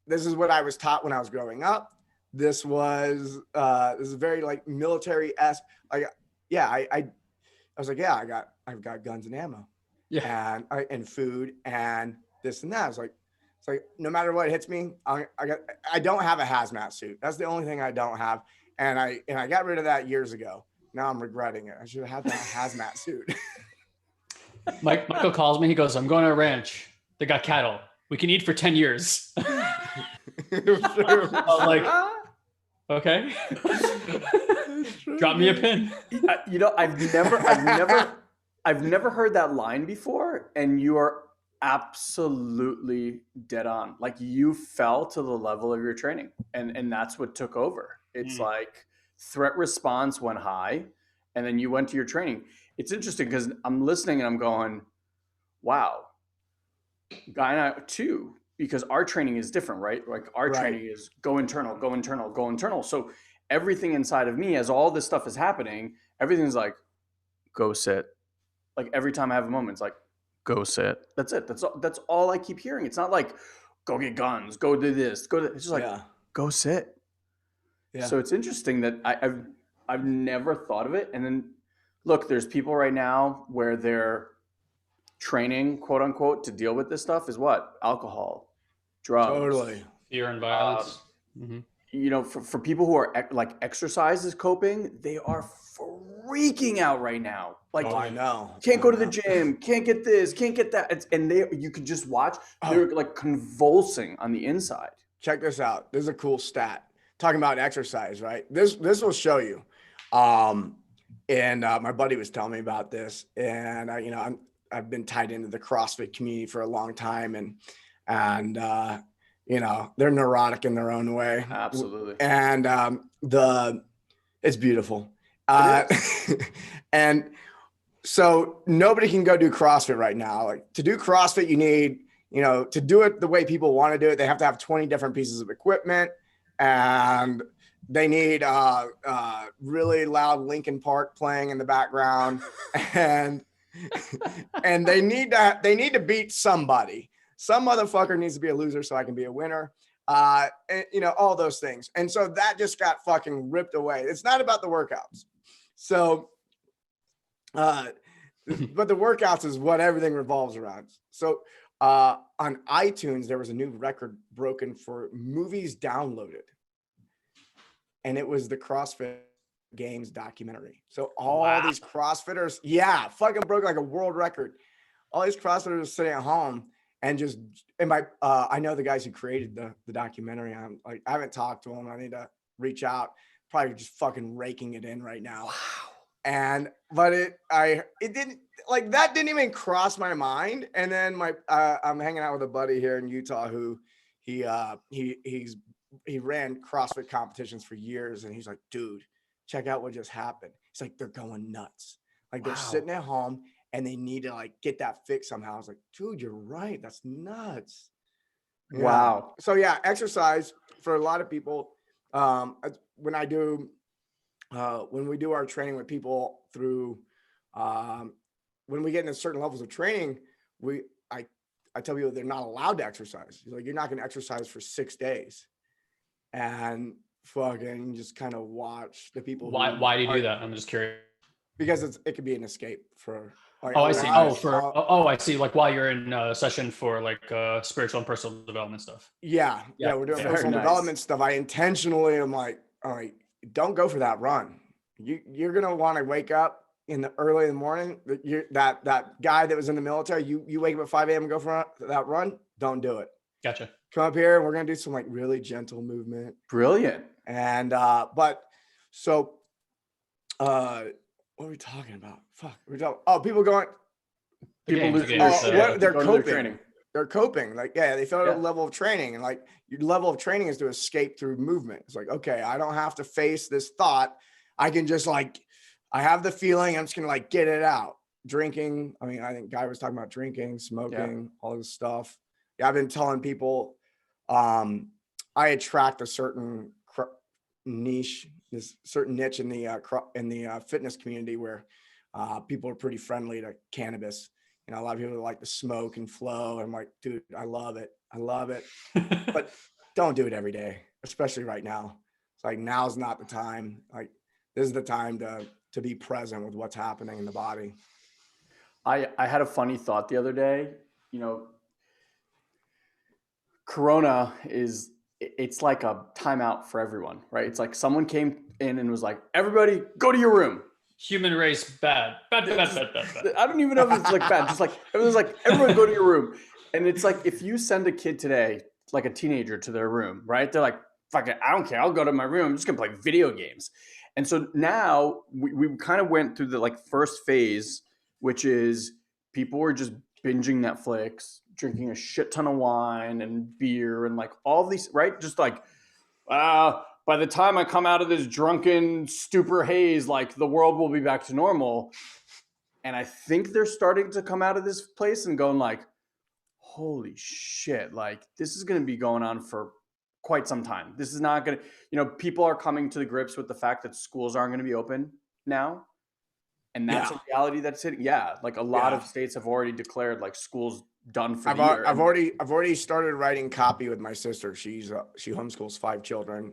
this is what I was taught when I was growing up. This was this is very like military-esque. Like, yeah, I was like, yeah, I've got guns and ammo, and food and this and that. It's like no matter what hits me, I don't have a hazmat suit. That's the only thing I don't have, and I got rid of that years ago. Now I'm regretting it. I should have had that hazmat suit. Michael calls me. He goes, I'm going to a ranch. They got cattle. We can eat for 10 years. I was like, okay. Drop me a pin. You know, I've never heard that line before, and you are absolutely dead on. Like you fell to the level of your training, and that's what took over. It's like threat response went high, and then you went to your training. It's interesting because I'm listening and I'm going, wow, Guy and I too, because our training is different, right? Like our training is go internal, go internal, go internal. So everything inside of me, as all this stuff is happening, everything's like, go sit. Like every time I have a moment, it's like, go sit. That's it. That's all I keep hearing. It's not like, go get guns, go do this, go. It's just like, go sit. Yeah. So it's interesting that I've never thought of it. And then look, there's people right now where they're training, quote unquote, to deal with this stuff is what? Alcohol, drugs, totally, fear and violence. You know, for people who are like exercise is coping, they are freaking out right now. Like, I know, can't go to the gym, can't get this, can't get that, and you can just watch. They're like convulsing on the inside. Check this out. This is a cool stat. Talking about exercise, right? This will show you. And my buddy was telling me about this, and I've been tied into the CrossFit community for a long time, and they're neurotic in their own way. Absolutely. And it's beautiful. And so nobody can go do CrossFit right now. Like to do CrossFit, you need, to do it the way people want to do it, they have to have 20 different pieces of equipment, and they need really loud Linkin Park playing in the background, and they need to beat somebody. Some motherfucker needs to be a loser so I can be a winner. and, you know, all those things. And so that just got fucking ripped away. It's not about the workouts. So, but the workouts is what everything revolves around. So on iTunes, there was a new record broken for movies downloaded. And it was the CrossFit Games documentary. So all these CrossFitters, fucking broke like a world record. All these CrossFitters sitting at home and just, I know the guys who created the documentary. I'm like, I haven't talked to them. I need to reach out. Probably just fucking raking it in right now. Wow. But it didn't, like, that didn't even cross my mind. And then I'm hanging out with a buddy here in Utah who he ran CrossFit competitions for years. And he's like, dude, check out what just happened. He's like, they're going nuts. Like, they're sitting at home and they need to like get that fix somehow. I was like, dude, you're right. That's nuts. Yeah. Wow. So yeah, exercise for a lot of people. When we do our training with people through, when we get into certain levels of training, I tell people they're not allowed to exercise. Like, you're not going to exercise for 6 days, and fucking just kind of watch the people. Why do you do that? I'm just curious. Because it could be an escape for. Like, I see. I see. Like, while you're in a session for like spiritual and personal development stuff. Yeah, we're doing personal development stuff. I intentionally am like, all right, don't go for that run. You're gonna want to wake up early in the morning. That guy that was in the military. You wake up at 5 a.m. and go for that run. Don't do it. Gotcha. Come up here and we're gonna do some like really gentle movement. Brilliant. And what are we talking about? Fuck. People going. They're coping. They're coping. Like, they feel a level of training, and like your level of training is to escape through movement. It's like, okay, I don't have to face this thought. I can just like, I have the feeling. I'm just gonna like get it out. Drinking. I mean, I think Guy was talking about drinking, smoking, all this stuff. Yeah, I've been telling people, I attract a certain niche, this certain niche in the fitness community where people are pretty friendly to cannabis. You know, a lot of people like to smoke and flow. I'm like, dude, I love it, but don't do it every day, especially right now. It's like, now's not the time. Like, this is the time to be present with what's happening in the body. I had a funny thought the other day. You know, Corona it's like a timeout for everyone, right? It's like someone came in and was like, everybody go to your room. Human race, bad. I don't even know if it's like bad. Just like, it was like, everyone go to your room. And it's like, if you send a kid today, like a teenager, to their room, right? They're like, fuck it, I don't care. I'll go to my room. I'm just gonna play video games. And so now we kind of went through the like first phase, which is people were just binging Netflix, drinking a shit ton of wine and beer and like all these, right? Just like, by the time I come out of this drunken stupor haze, like the world will be back to normal. And I think they're starting to come out of this place and going like, holy shit, like this is going to be going on for quite some time. This is not going to, people are coming to the grips with the fact that schools aren't going to be open now. And that's a reality that's hitting. Yeah. Like a lot of states have already declared like schools done for the year. I've already started writing copy with my sister. She homeschools 5 children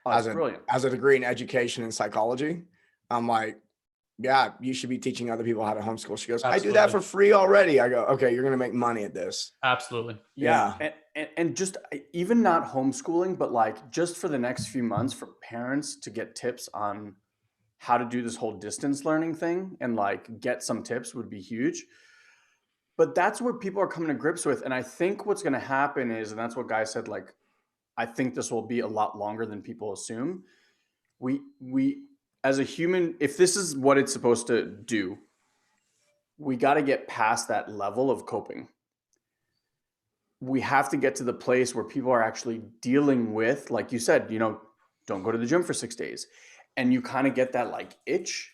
as a degree in education and psychology. I'm like, yeah, you should be teaching other people how to homeschool. She goes, I do that for free already. I go, okay, you're going to make money at this. Absolutely. Yeah. And just even not homeschooling, but like just for the next few months for parents to get tips on how to do this whole distance learning thing and like get some tips would be huge. But that's where people are coming to grips with. And I think what's going to happen is, and that's what Guy said, like, I think this will be a lot longer than people assume. We as a human, if this is what it's supposed to do, we got to get past that level of coping. We have to get to the place where people are actually dealing with, like you said, don't go to the gym for 6 days. And you kind of get that like itch.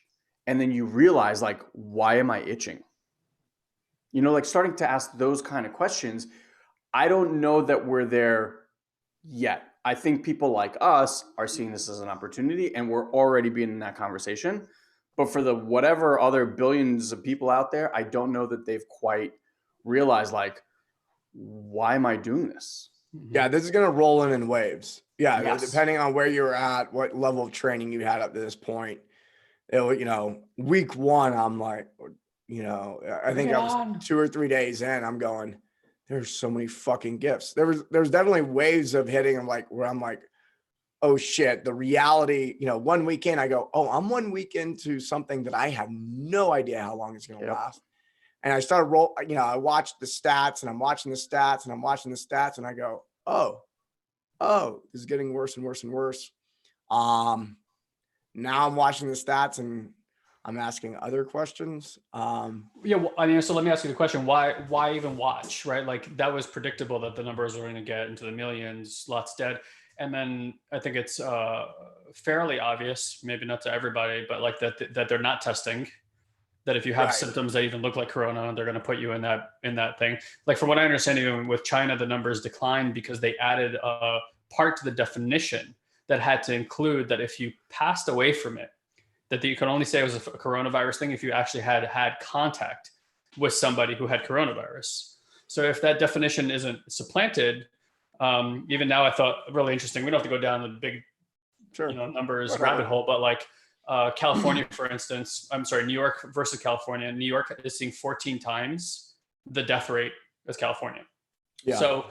And then you realize like, why am I itching? Like starting to ask those kind of questions. I don't know that we're there yet. I think people like us are seeing this as an opportunity and we're already being in that conversation. But for the whatever other billions of people out there, I don't know that they've quite realized like, why am I doing this? Yeah, this is going to roll in waves. Yeah, Yes. depending on where you're at, what level of training you had up to this point. Week one, I'm like, I think Bring it I was on. 2 or 3 days in. I'm going, there's so many fucking gifts. There's definitely waves of hitting. Where I'm like, oh shit, the reality. 1 weekend, I go, oh, I'm 1 week into something that I have no idea how long it's going to last. And I started I watched the stats, and I'm watching the stats, and I'm watching the stats, and I go, oh, this is getting worse and worse and worse. Now I'm watching the stats, and I'm asking other questions. Yeah, well, I mean, so let me ask you the question: Why even watch? Right, like that was predictable that the numbers were going to get into the millions, lots dead, and then I think it's fairly obvious, maybe not to everybody, but like that they're not testing. That if you have symptoms that even look like corona, they're going to put you in that thing. Like from what I understand, even with China, the numbers declined because they added a part to the definition that had to include that if you passed away from it, that you can only say it was a coronavirus thing if you actually had contact with somebody who had coronavirus. So if that definition isn't supplanted, even now I thought really interesting. We don't have to go down the big, numbers rabbit hole, but like California, for instance, New York versus California. New York is seeing 14 times the death rate as California. Yeah. So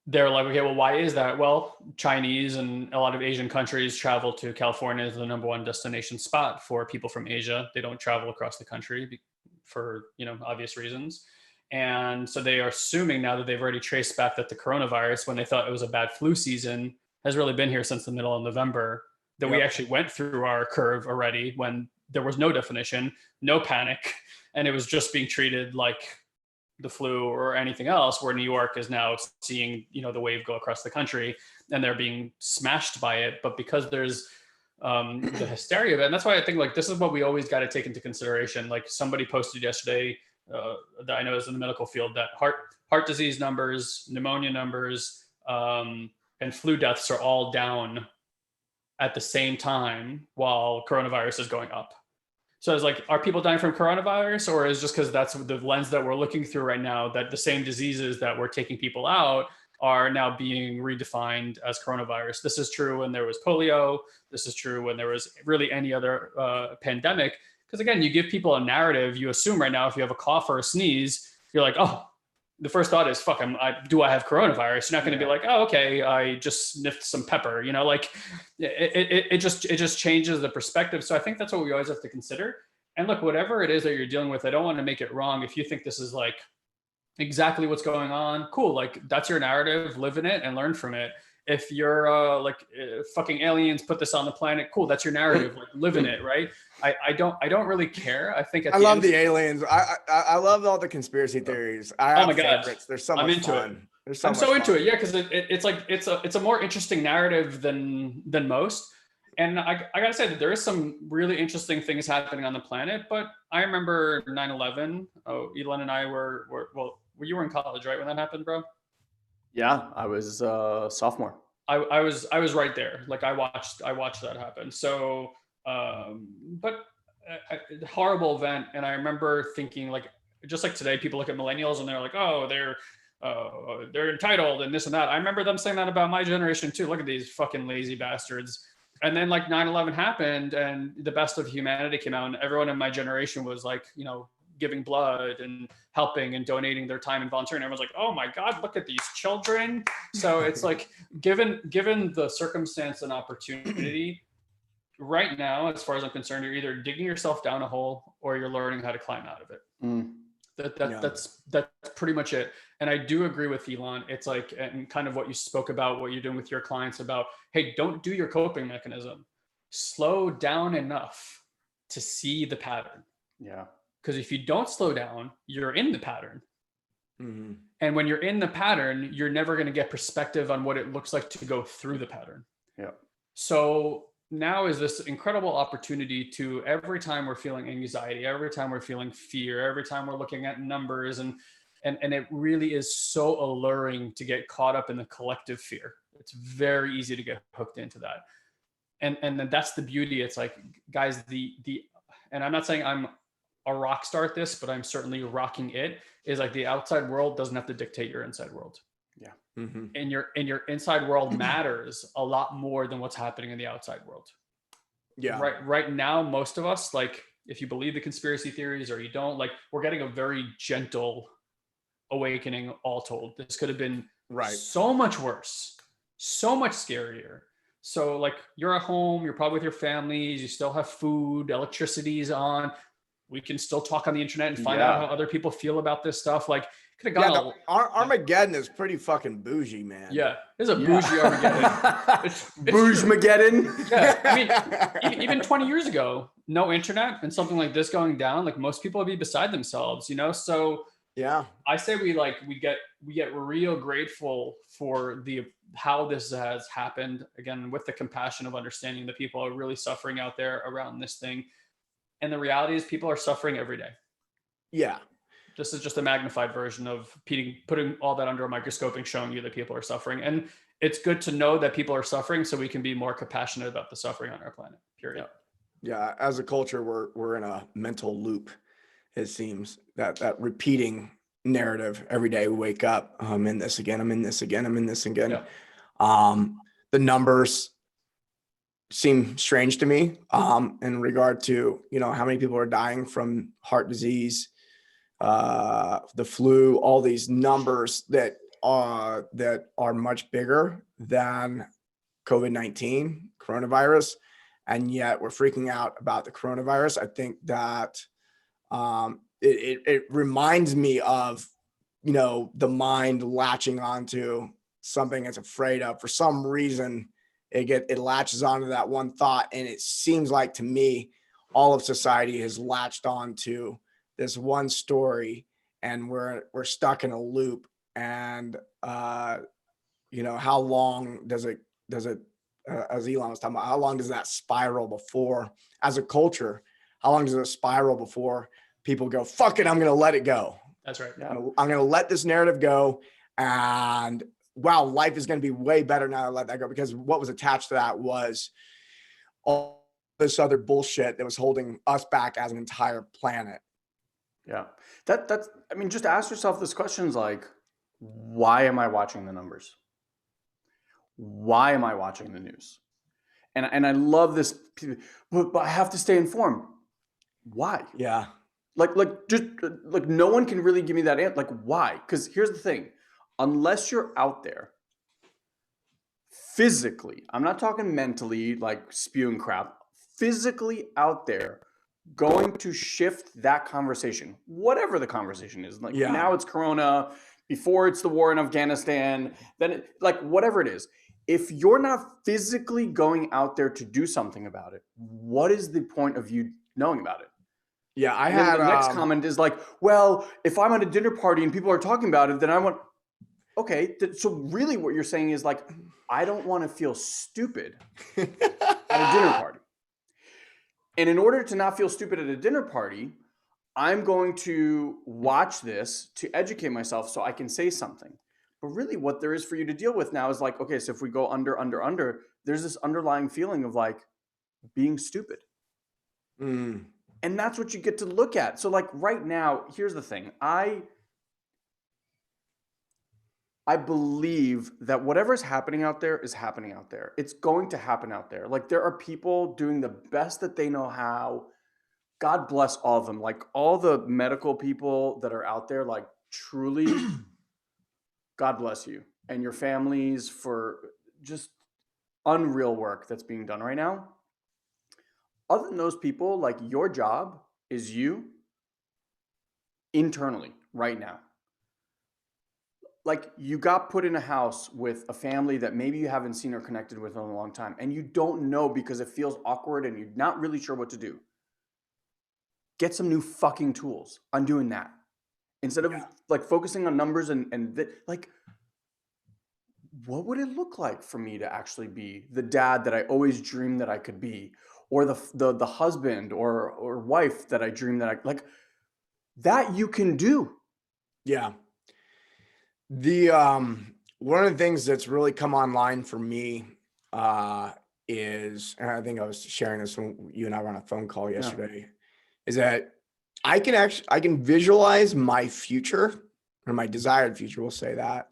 they're like, okay, well, why is that? Well, Chinese and a lot of Asian countries travel to California as the number one destination spot for people from Asia. They don't travel across the country for, obvious reasons. And so they are assuming now that they've already traced back that the coronavirus, when they thought it was a bad flu season, has really been here since the middle of November, that we actually went through our curve already when there was no definition, no panic, and it was just being treated like the flu or anything else, where New York is now seeing, the wave go across the country and they're being smashed by it. But because there's the hysteria of it, and that's why I think like this is what we always got to take into consideration. Like somebody posted yesterday that I know is in the medical field, that heart disease numbers, pneumonia numbers, and flu deaths are all down at the same time while coronavirus is going up. So it's like, are people dying from coronavirus, or is just because that's the lens that we're looking through right now, that the same diseases that were taking people out are now being redefined as coronavirus? This is true when there was polio. This is true when there was really any other pandemic. Because again, you give people a narrative. You assume right now, if you have a cough or a sneeze, you're like, oh, the first thought is, fuck, do I have coronavirus? You're not going to be like, oh, okay, I just sniffed some pepper, like it just changes the perspective. So I think that's what we always have to consider. And look, whatever it is that you're dealing with, I don't want to make it wrong. If you think this is like exactly what's going on, cool. Like that's your narrative, live in it and learn from it. If you're fucking aliens put this on the planet, cool, that's your narrative, like live in it, right? I don't really care. I think I love the aliens. I love all the conspiracy theories. Oh my god, there's so much fun. I'm so into it. Yeah, because it's like it's a more interesting narrative than most. And I gotta say that there is some really interesting things happening on the planet. But I remember 9/11. Oh, Ilan and I were you were in college, right, when that happened, bro? Yeah, I was a sophomore. I was right there. Like I watched that happen. So, but a horrible event. And I remember thinking, like, just like today, people look at millennials and they're like, oh, they're entitled and this and that. I remember them saying that about my generation too. Look at these fucking lazy bastards. And then like 9/11 happened and the best of humanity came out, and everyone in my generation was like, giving blood and helping and donating their time and volunteering. Everyone's like, oh my God, look at these children. So it's like, given the circumstance and opportunity right now, as far as I'm concerned, you're either digging yourself down a hole or you're learning how to climb out of it. That's pretty much it. And I do agree with Ilan. It's like, and kind of what you spoke about, what you're doing with your clients about, hey, don't do your coping mechanism. Slow down enough to see the pattern. Yeah. Because if you don't slow down, you're in the pattern. Mm-hmm. And when you're in the pattern, you're never going to get perspective on what it looks like to go through the pattern. Yeah. So now is this incredible opportunity to, every time we're feeling anxiety, every time we're feeling fear, every time we're looking at numbers, and it really is so alluring to get caught up in the collective fear. It's very easy to get hooked into that. And then that's the beauty. It's like, guys, and I'm not saying I'm a rock star at this, but I'm certainly rocking it, is like the outside world doesn't have to dictate your inside world. Yeah. and your inside world matters a lot more than what's happening in the outside world. Yeah. Right now, most of us, like, if you believe the conspiracy theories or you don't, like, we're getting a very gentle awakening, all told. This could have been so much worse, so much scarier. So, like, you're at home, you're probably with your families, you still have food, electricity's on. We can still talk on the internet and find out how other people feel about this stuff. Like, could have gone. Armageddon is pretty fucking bougie, man. Yeah, it's a bougie Armageddon. It's Bougie-mageddon. Yeah, I mean, even 20 years ago, no internet and something like this going down, like, most people would be beside themselves, you know? So yeah, I say we get real grateful for how this has happened, again, with the compassion of understanding that people are really suffering out there around this thing. And the reality is people are suffering every day. Yeah. This is just a magnified version of putting all that under a microscope and showing you that people are suffering. And it's good to know that people are suffering so we can be more compassionate about the suffering on our planet, period. Yeah. As a culture, we're in a mental loop. It seems that repeating narrative every day we wake up. I'm in this again. I'm in this again. I'm in this again. Yeah. The numbers seem strange to me in regard to, how many people are dying from heart disease, the flu, all these numbers that are much bigger than COVID-19 coronavirus. And yet we're freaking out about the coronavirus. I think that it reminds me of, the mind latching onto something it's afraid of. For some reason, it latches onto that one thought. And it seems like, to me, all of society has latched onto this one story, and we're stuck in a loop. And, how long does it, as Ilan was talking about, how long does that spiral before, as a culture, how long does it spiral before people go, fuck it, I'm going to let it go. That's right. Yeah. I'm going to let this narrative go. And wow, life is going to be way better now that I let that go, because what was attached to that was all this other bullshit that was holding us back as an entire planet. Yeah. That's, I mean, just ask yourself this questions like, why am I watching the numbers? Why am I watching the news? And I love this, but I have to stay informed. Why? Yeah. Like no one can really give me that answer. Like, why? Because here's the thing. Unless you're out there physically, I'm not talking mentally, like spewing crap, physically out there, going to shift that conversation, whatever the conversation is. Like, now it's Corona, before it's the war in Afghanistan, then whatever it is. If you're not physically going out there to do something about it, what is the point of you knowing about it? Yeah, the next comment is like, well, if I'm at a dinner party and people are talking about it, then I want, okay. So really what you're saying is like, I don't want to feel stupid at a dinner party. And in order to not feel stupid at a dinner party, I'm going to watch this to educate myself so I can say something. But really what there is for you to deal with now is like, okay, so if we go under, there's this underlying feeling of like being stupid. Mm. And that's what you get to look at. So like right now, here's the thing. I believe that whatever is happening out there is happening out there. It's going to happen out there. Like, there are people doing the best that they know how. God bless all of them. Like, all the medical people that are out there, like, truly, God bless you and your families for just unreal work that's being done right now. Other than those people, like, your job is you internally right now. Like, you got put in a house with a family that maybe you haven't seen or connected with in a long time, and you don't know because it feels awkward and you're not really sure what to do. Get some new fucking tools on doing that. Instead of like focusing on numbers like, what would it look like for me to actually be the dad that I always dreamed that I could be, or the husband or wife that I dreamed that I like? That you can do. Yeah. The one of the things that's really come online for me is, and I think I was sharing this when you and I were on a phone call yesterday, is that I can visualize my future, or my desired future, we'll say that,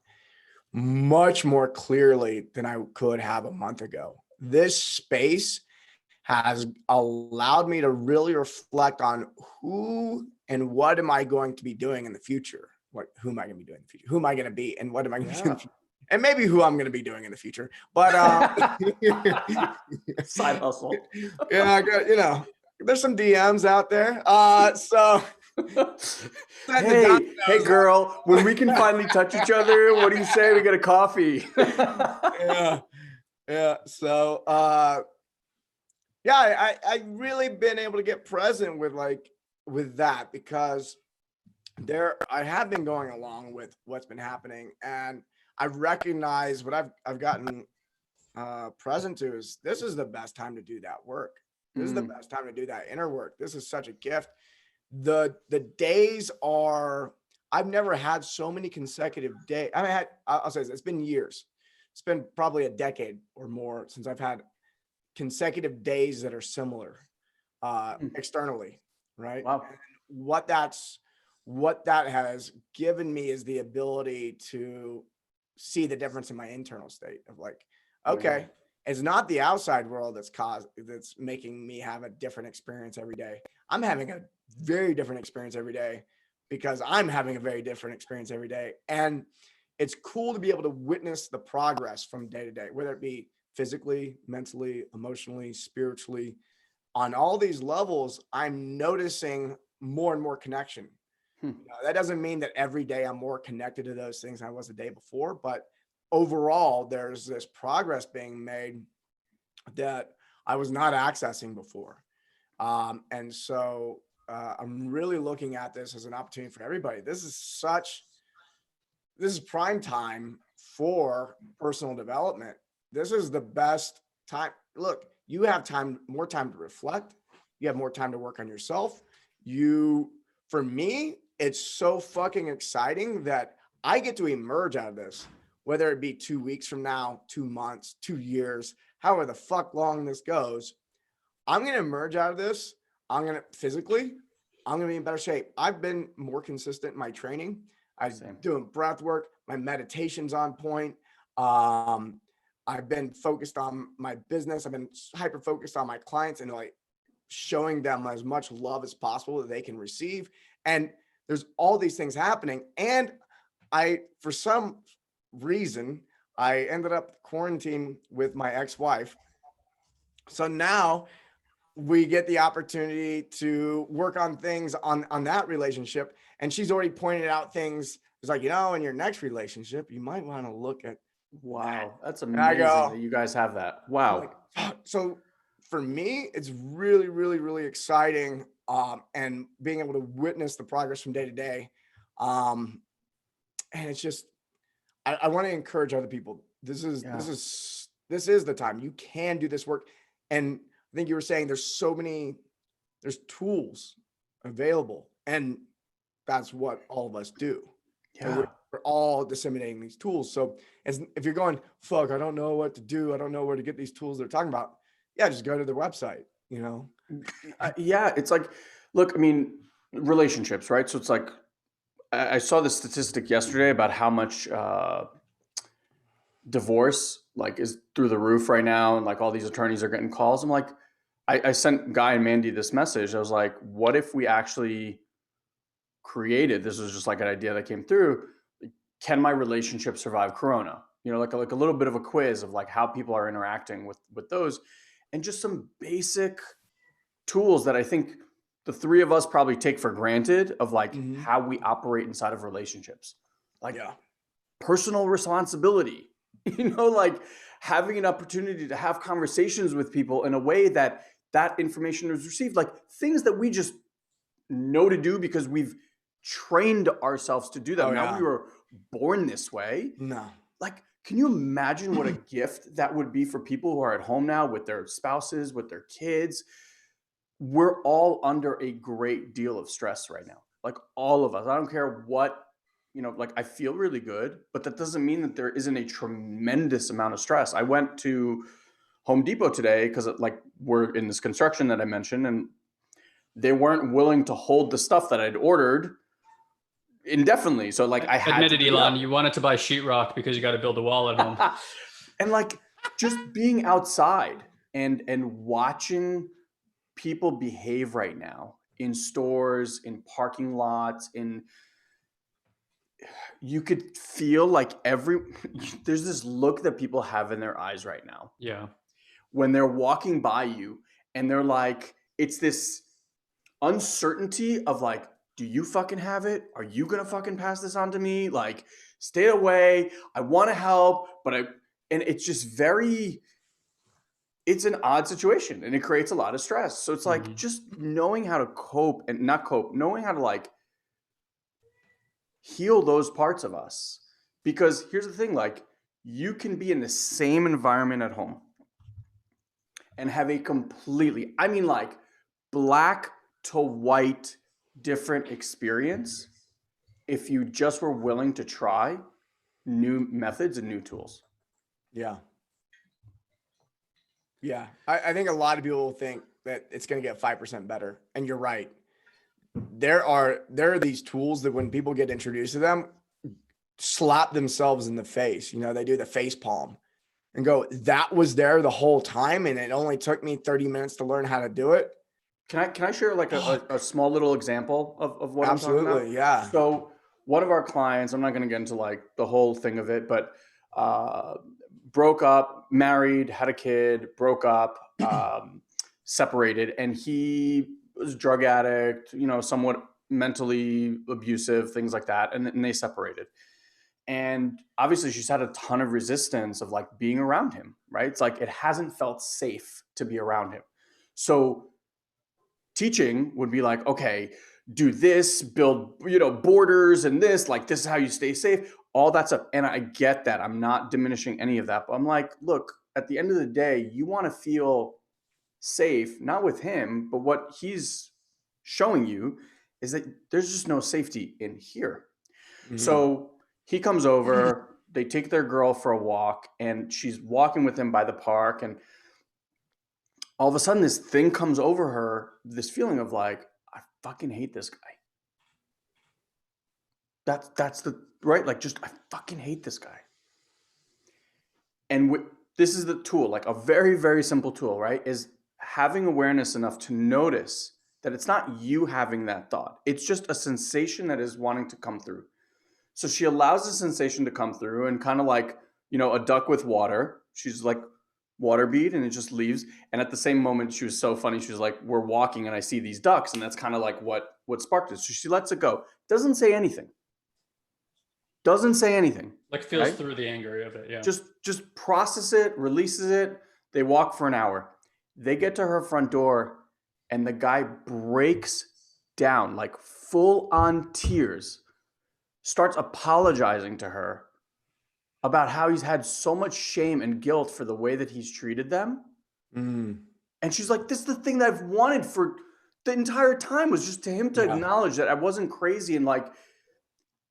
much more clearly than I could have a month ago. This space has allowed me to really reflect on who and what am I going to be doing in the future? Who am I going to be doing in the future? Who am I going to be? And what am I going to be doing in the future? And maybe who I'm going to be doing in the future. But Side hustle. yeah, I got, there's some DMs out there. Hey, girl, when we can finally touch each other, what do you say? We get a coffee. Yeah. So, I really been able to get present with that because I have been going along with what's been happening, and I've recognized what I've gotten present to is this is the best time to do that work. This is the best time to do that inner work. This is such a gift. The days are, I've never had so many consecutive days. I'll say this, it's been years. It's been probably a decade or more since I've had consecutive days that are similar externally, right? Wow. And what that has given me is the ability to see the difference in my internal state of okay, it's not the outside world that's making me have a different experience every day. I'm having a very different experience every day because I'm having a very different experience every day. And it's cool to be able to witness the progress from day to day, whether it be physically, mentally, emotionally, spiritually. On all these levels, I'm noticing more and more connection. That doesn't mean that every day I'm more connected to those things than I was the day before, but overall, there's this progress being made that I was not accessing before. And so I'm really looking at this as an opportunity for everybody. This is prime time for personal development. This is the best time. Look, you have more time to reflect. You have more time to work on yourself. For me, it's so fucking exciting that I get to emerge out of this, whether it be 2 weeks from now, 2 months, 2 years, however the fuck long this goes. I'm going to emerge out of this. I'm going to be in better shape. I've been more consistent in my training. I'm doing breath work. My meditation's on point. I've been focused on my business. I've been hyper focused on my clients and showing them as much love as possible that they can receive. And there's all these things happening. And for some reason, I ended up quarantined with my ex-wife. So now we get the opportunity to work on things on that relationship. And she's already pointed out things. It's in your next relationship, you might want to look at. Wow. That's amazing that you guys have that. Wow. So for me, it's really, really, really exciting. And being able to witness the progress from day to day. And it's just, I want to encourage other people. This is the time you can do this work. And I think you were saying there's tools available, and that's what all of us do. Yeah. We're all disseminating these tools. So if you're going, fuck, I don't know what to do, I don't know where to get these tools they're talking about. Yeah, just go to their website, Yeah, it's look, relationships, right? So it's I saw this statistic yesterday about how much divorce is through the roof right now, and all these attorneys are getting calls. I'm I sent Guy and Mandy this message. I was like, what if we actually created, this was just an idea that came through, can my relationship survive Corona? Like a little bit of a quiz of how people are interacting with those, and just some basic tools that I think the three of us probably take for granted of how we operate inside of relationships, personal responsibility, having an opportunity to have conversations with people in a way that information is received, things that we just know to do because we've trained ourselves to do them. We were born this way. No. Can you imagine what a gift that would be for people who are at home now with their spouses, with their kids? We're all under a great deal of stress right now. All of us. I don't care what, I feel really good, but that doesn't mean that there isn't a tremendous amount of stress. I went to Home Depot today because we're in this construction that I mentioned, and they weren't willing to hold the stuff that I'd ordered indefinitely. So like I had Admitted, to Ilan, you wanted to buy sheetrock because you got to build a wall at home. and like just being outside and watching people behave right now in stores, in parking lots, you could feel like there's this look that people have in their eyes right now Yeah. when they're walking by you, and they're like, it's this uncertainty of like, do you fucking have it? Are you gonna fucking pass this on to me? Like, stay away. I want to help, and it's just it's an odd situation, and it creates a lot of stress. So it's like just knowing how to cope and not cope, knowing how to like heal those parts of us. Because here's the thing, like, you can be in the same environment at home and have a completely, I mean, like, black to white different experience if you just were willing to try new methods and new tools. Yeah. Yeah. I think a lot of people think that it's going to get 5% better. And you're right. There are these tools that when people get introduced to them, slap themselves in the face. You know, they do the face palm and go, that was there the whole time. And it only took me 30 minutes to learn how to do it. Can I share like a small little example of what I'm talking about? Absolutely. Yeah. So one of our clients, I'm not going to get into like the whole thing of it, but broke up, married, had a kid, broke up, separated, and he was a drug addict, you know, somewhat mentally abusive, things like that, and they separated. And obviously she's had a ton of resistance of like being around him, right? It's like it hasn't felt safe to be around him. So teaching would be like, okay, do this, build, you know, borders and this, like this is how you stay safe, all that stuff. And I get that. I'm not diminishing any of that, but I'm like, look, at the end of the day, you want to feel safe, not with him, but what he's showing you is that there's just no safety in here. Mm-hmm. So he comes over, they take their girl for a walk, and she's walking with him by the park, and all of a sudden this thing comes over her, this feeling of like, I fucking hate this guy. That's the right, like, just I fucking hate this guy. And this is the tool, like a very, very simple tool, right? Is having awareness enough to notice that it's not you having that thought. It's just a sensation that is wanting to come through. So she allows the sensation to come through, and kind of like, you know, a duck with water. She's like water bead, and it just leaves. And at the same moment, she was so funny. She was like, we're walking and I see these ducks. And that's kind of like what sparked it. So she lets it go. Doesn't say anything. Like feels through the anger of it. Yeah. Just process it, releases it. They walk for an hour. They get to her front door, and the guy breaks down, like full on tears, starts apologizing to her about how he's had so much shame and guilt for the way that he's treated them. And she's like, this is the thing that I've wanted for the entire time, was just to him to acknowledge that I wasn't crazy, and like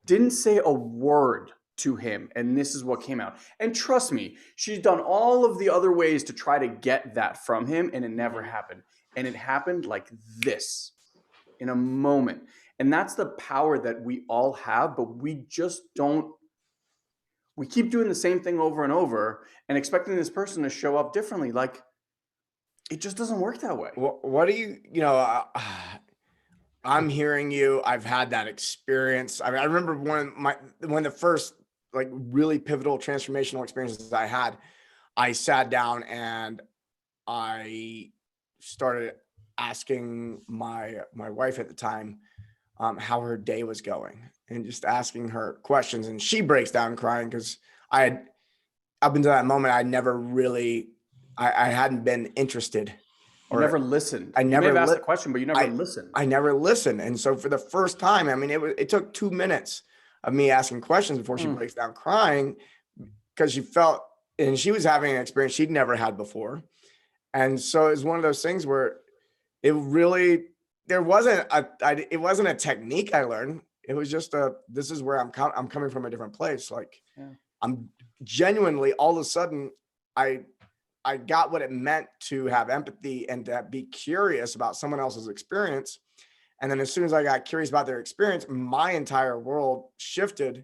didn't say a word to him. And this is what came out. And trust me, she's done all of the other ways to try to get that from him, and it never happened. And it happened like this in a moment. And that's the power that we all have, but we just don't. We keep doing the same thing over and over and expecting this person to show up differently. Like, it just doesn't work that way. What do you know, I'm hearing you. I've had that experience. I mean, I remember one of the first like really pivotal transformational experiences I had, I sat down and I started asking my wife at the time how her day was going, and just asking her questions. And she breaks down crying because up until that moment, I never really, I hadn't been interested. Or never listened. I never may have asked the question, but you never listened. I never listened. And so for the first time, I mean, it took 2 minutes of me asking questions before she breaks down crying, because she felt, and she was having an experience she'd never had before. And so it was one of those things where it really, it wasn't a technique I learned. It was just this is where I'm coming from a different place. Like, I'm genuinely, all of a sudden, I got what it meant to have empathy and to be curious about someone else's experience. And then as soon as I got curious about their experience, my entire world shifted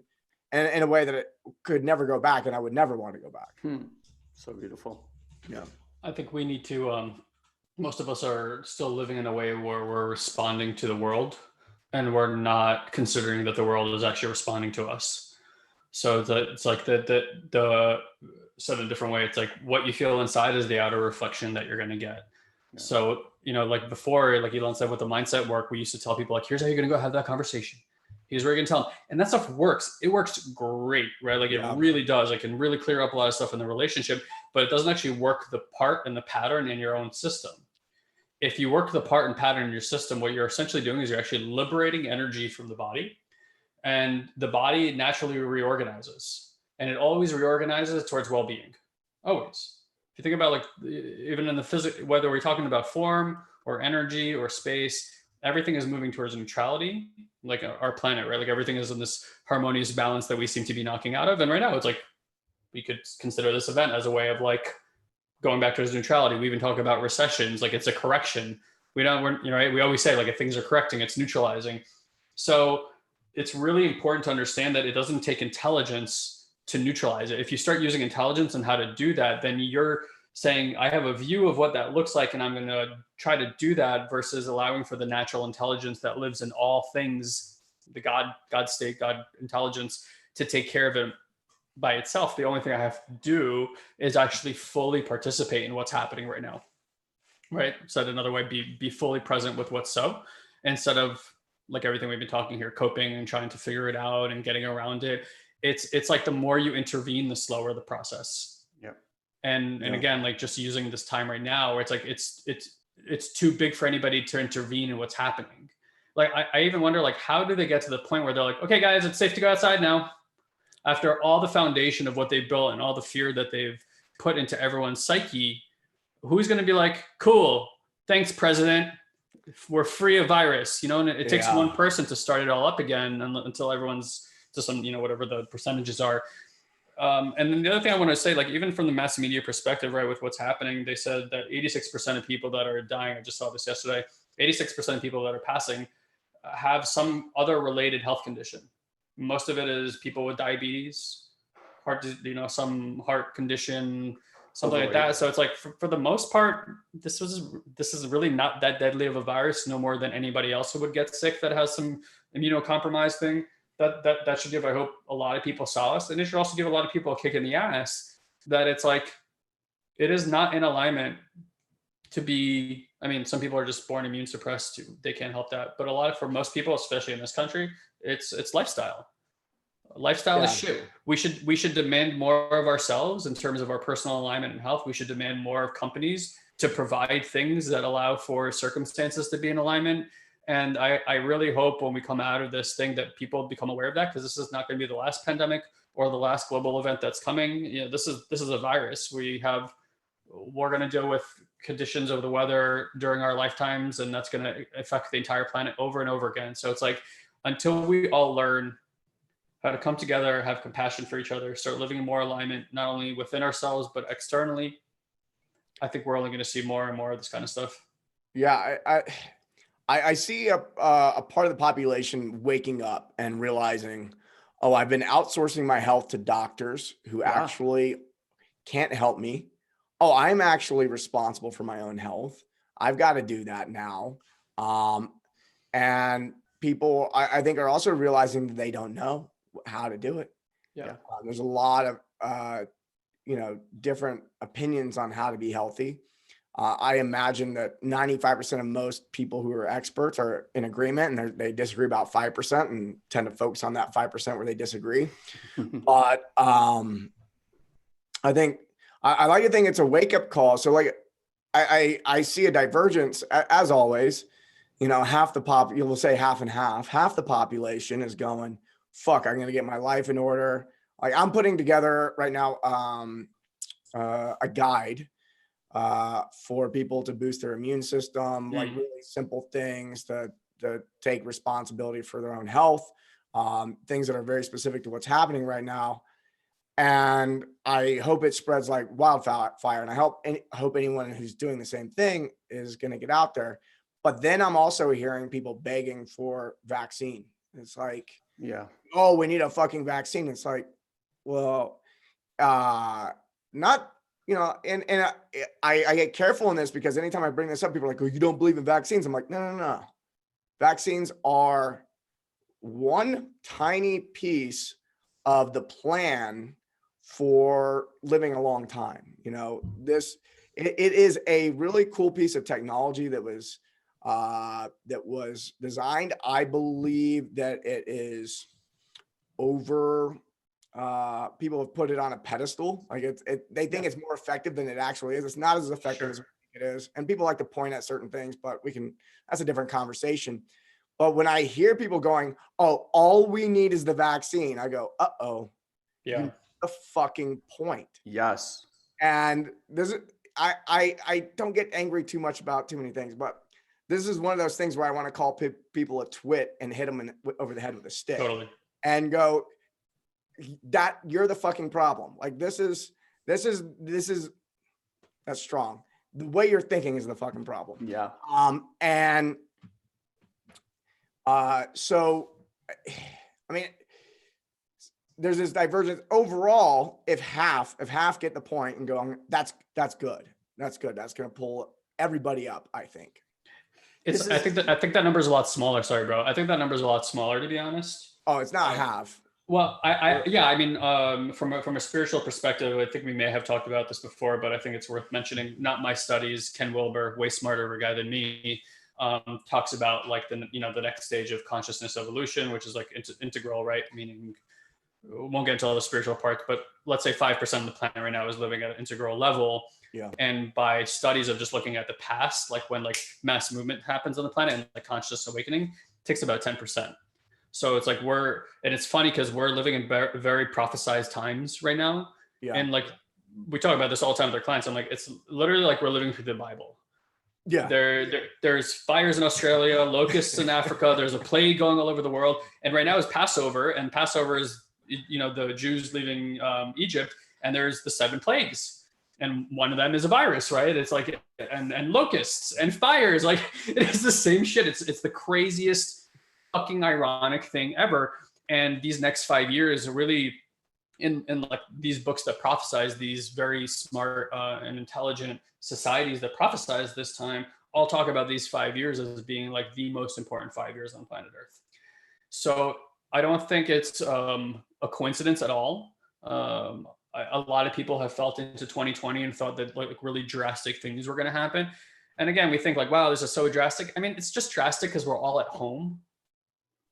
in a way that it could never go back, and I would never want to go back. So beautiful. Yeah. I think we need to, most of us are still living in a way where we're responding to the world and we're not considering that the world is actually responding to us. So it's like the said in a different way, it's like what you feel inside is the outer reflection that you're going to get. Yeah. So, like before, like Ilan said, with the mindset work, we used to tell people like, here's how you're going to go have that conversation. Here's where you're going to tell them. And that stuff works. It works great, right? Like it really does. It can really clear up a lot of stuff in the relationship, but it doesn't actually work the part and the pattern in your own system. If you work the part and pattern in your system, what you're essentially doing is you're actually liberating energy from the body, and the body naturally reorganizes, and it always reorganizes towards well-being. Always. If you think about like even in the physics, whether we're talking about form or energy or space, everything is moving towards neutrality, like our planet, right? Like everything is in this harmonious balance that we seem to be knocking out of. And right now it's like, we could consider this event as a way of like going back towards neutrality. We even talk about recessions, like it's a correction. We always say like if things are correcting, it's neutralizing. So it's really important to understand that it doesn't take intelligence to neutralize it. If you start using intelligence and how to do that, then you're saying, I have a view of what that looks like, and I'm going to try to do that, versus allowing for the natural intelligence that lives in all things, the God state, God intelligence, to take care of it by itself. The only thing I have to do is actually fully participate in what's happening right now. Right? Said another way, be fully present with what's so, instead of like everything we've been talking here, coping and trying to figure it out and getting around it. It's like the more you intervene, the slower the process. Yep. And again, like just using this time right now where it's like it's too big for anybody to intervene in what's happening. Like I even wonder, like, how do they get to the point where they're like, okay guys, it's safe to go outside now, after all the foundation of what they built and all the fear that they've put into everyone's psyche? Who's going to be like, cool, thanks president, we're free of virus, and it takes one person to start it all up again until everyone's to some, whatever the percentages are. And then the other thing I want to say, like even from the mass media perspective, right, with what's happening, they said that 86% of people that are dying, I just saw this yesterday, 86% of people that are passing have some other related health condition. Most of it is people with diabetes, some heart condition, something like that. So it's like for the most part, this is really not that deadly of a virus, no more than anybody else who would get sick that has some immunocompromised thing. That should give, I hope, a lot of people solace, and it should also give a lot of people a kick in the ass that it's like, it is not in alignment to be, some people are just born immune suppressed too. They can't help that. But for most people, especially in this country, it's lifestyle. Lifestyle is shit. We should demand more of ourselves in terms of our personal alignment and health. We should demand more of companies to provide things that allow for circumstances to be in alignment. And I really hope when we come out of this thing that people become aware of that, because this is not going to be the last pandemic or the last global event that's coming. This is a virus. We're going to deal with conditions of the weather during our lifetimes, and that's going to affect the entire planet over and over again. So it's like, until we all learn how to come together, have compassion for each other, start living in more alignment, not only within ourselves, but externally, I think we're only going to see more and more of this kind of stuff. Yeah, I see a part of the population waking up and realizing, oh, I've been outsourcing my health to doctors who actually can't help me. Oh, I'm actually responsible for my own health. I've got to do that now. And people, I think, are also realizing that they don't know how to do it. Yeah. There's a lot of, different opinions on how to be healthy. I imagine that 95% of most people who are experts are in agreement, and they disagree about 5% and tend to focus on that 5% where they disagree. But I think I like to think it's a wake-up call. So like I see a divergence, as always. Half the you'll say half and half the population is going, fuck, I'm going to get my life in order. Like I'm putting together right now a guide for people to boost their immune system, like really simple things to take responsibility for their own health, things that are very specific to what's happening right now. And I hope it spreads like wildfire. And I hope anyone who's doing the same thing is going to get out there. But then I'm also hearing people begging for vaccine. It's like, Yeah. oh, we need a fucking vaccine. It's like, well, not, you know, and I get careful in this because anytime I bring this up, people are like, oh, you don't believe in vaccines. I'm like, no. Vaccines are one tiny piece of the plan for living a long time. You know, it is a really cool piece of technology that was designed. I believe that it is over. People have put it on a pedestal. Like they think it's more effective than it actually is. It's not as effective as it is, and people like to point at certain things, but that's a different conversation. But when I hear people going, "Oh, all we need is the vaccine," I go, "Uh-oh, Yeah. the fucking point." Yes. And this is, I don't get angry too much about too many things, but this is one of those things where I want to call people a twit and hit them over the head with a stick. Totally. And go, that you're the fucking problem. Like this is that's strong. The way you're thinking is the fucking problem. Yeah. So I mean, there's this divergence overall. If half get the point and go, that's good. That's good. That's going to pull everybody up, I think. I think that number is a lot smaller. Sorry, bro. I think that number is a lot smaller, to be honest. Oh, it's not half. Well, I mean, from a spiritual perspective, I think we may have talked about this before, but I think it's worth mentioning. Not my studies. Ken Wilber, way smarter of a guy than me, talks about like the next stage of consciousness evolution, which is like integral, right? Meaning, we won't get into all the spiritual parts, but let's say 5% of the planet right now is living at an integral level. Yeah. And by studies of just looking at the past, like when like mass movement happens on the planet and like conscious awakening, it takes about 10%. So it's like and it's funny because we're living in very prophesized times right now. Yeah. And like we talk about this all the time with our clients. I'm like, it's literally like we're living through the Bible. Yeah. There's fires in Australia, locusts in Africa. There's a plague going all over the world. And right now is Passover, and Passover is, the Jews leaving Egypt, and there's the 7 plagues. And one of them is a virus, right? It's like, and locusts and fires, like it is the same shit. It's the craziest fucking ironic thing ever. And these next 5 years are really in like these books that prophesize these very smart and intelligent societies that prophesize this time, all talk about these 5 years as being like the most important 5 years on planet Earth. So I don't think it's a coincidence at all. A lot of people have felt into 2020 and thought that like really drastic things were going to happen. And again, we think like, wow, this is so drastic. I mean, it's just drastic because we're all at home.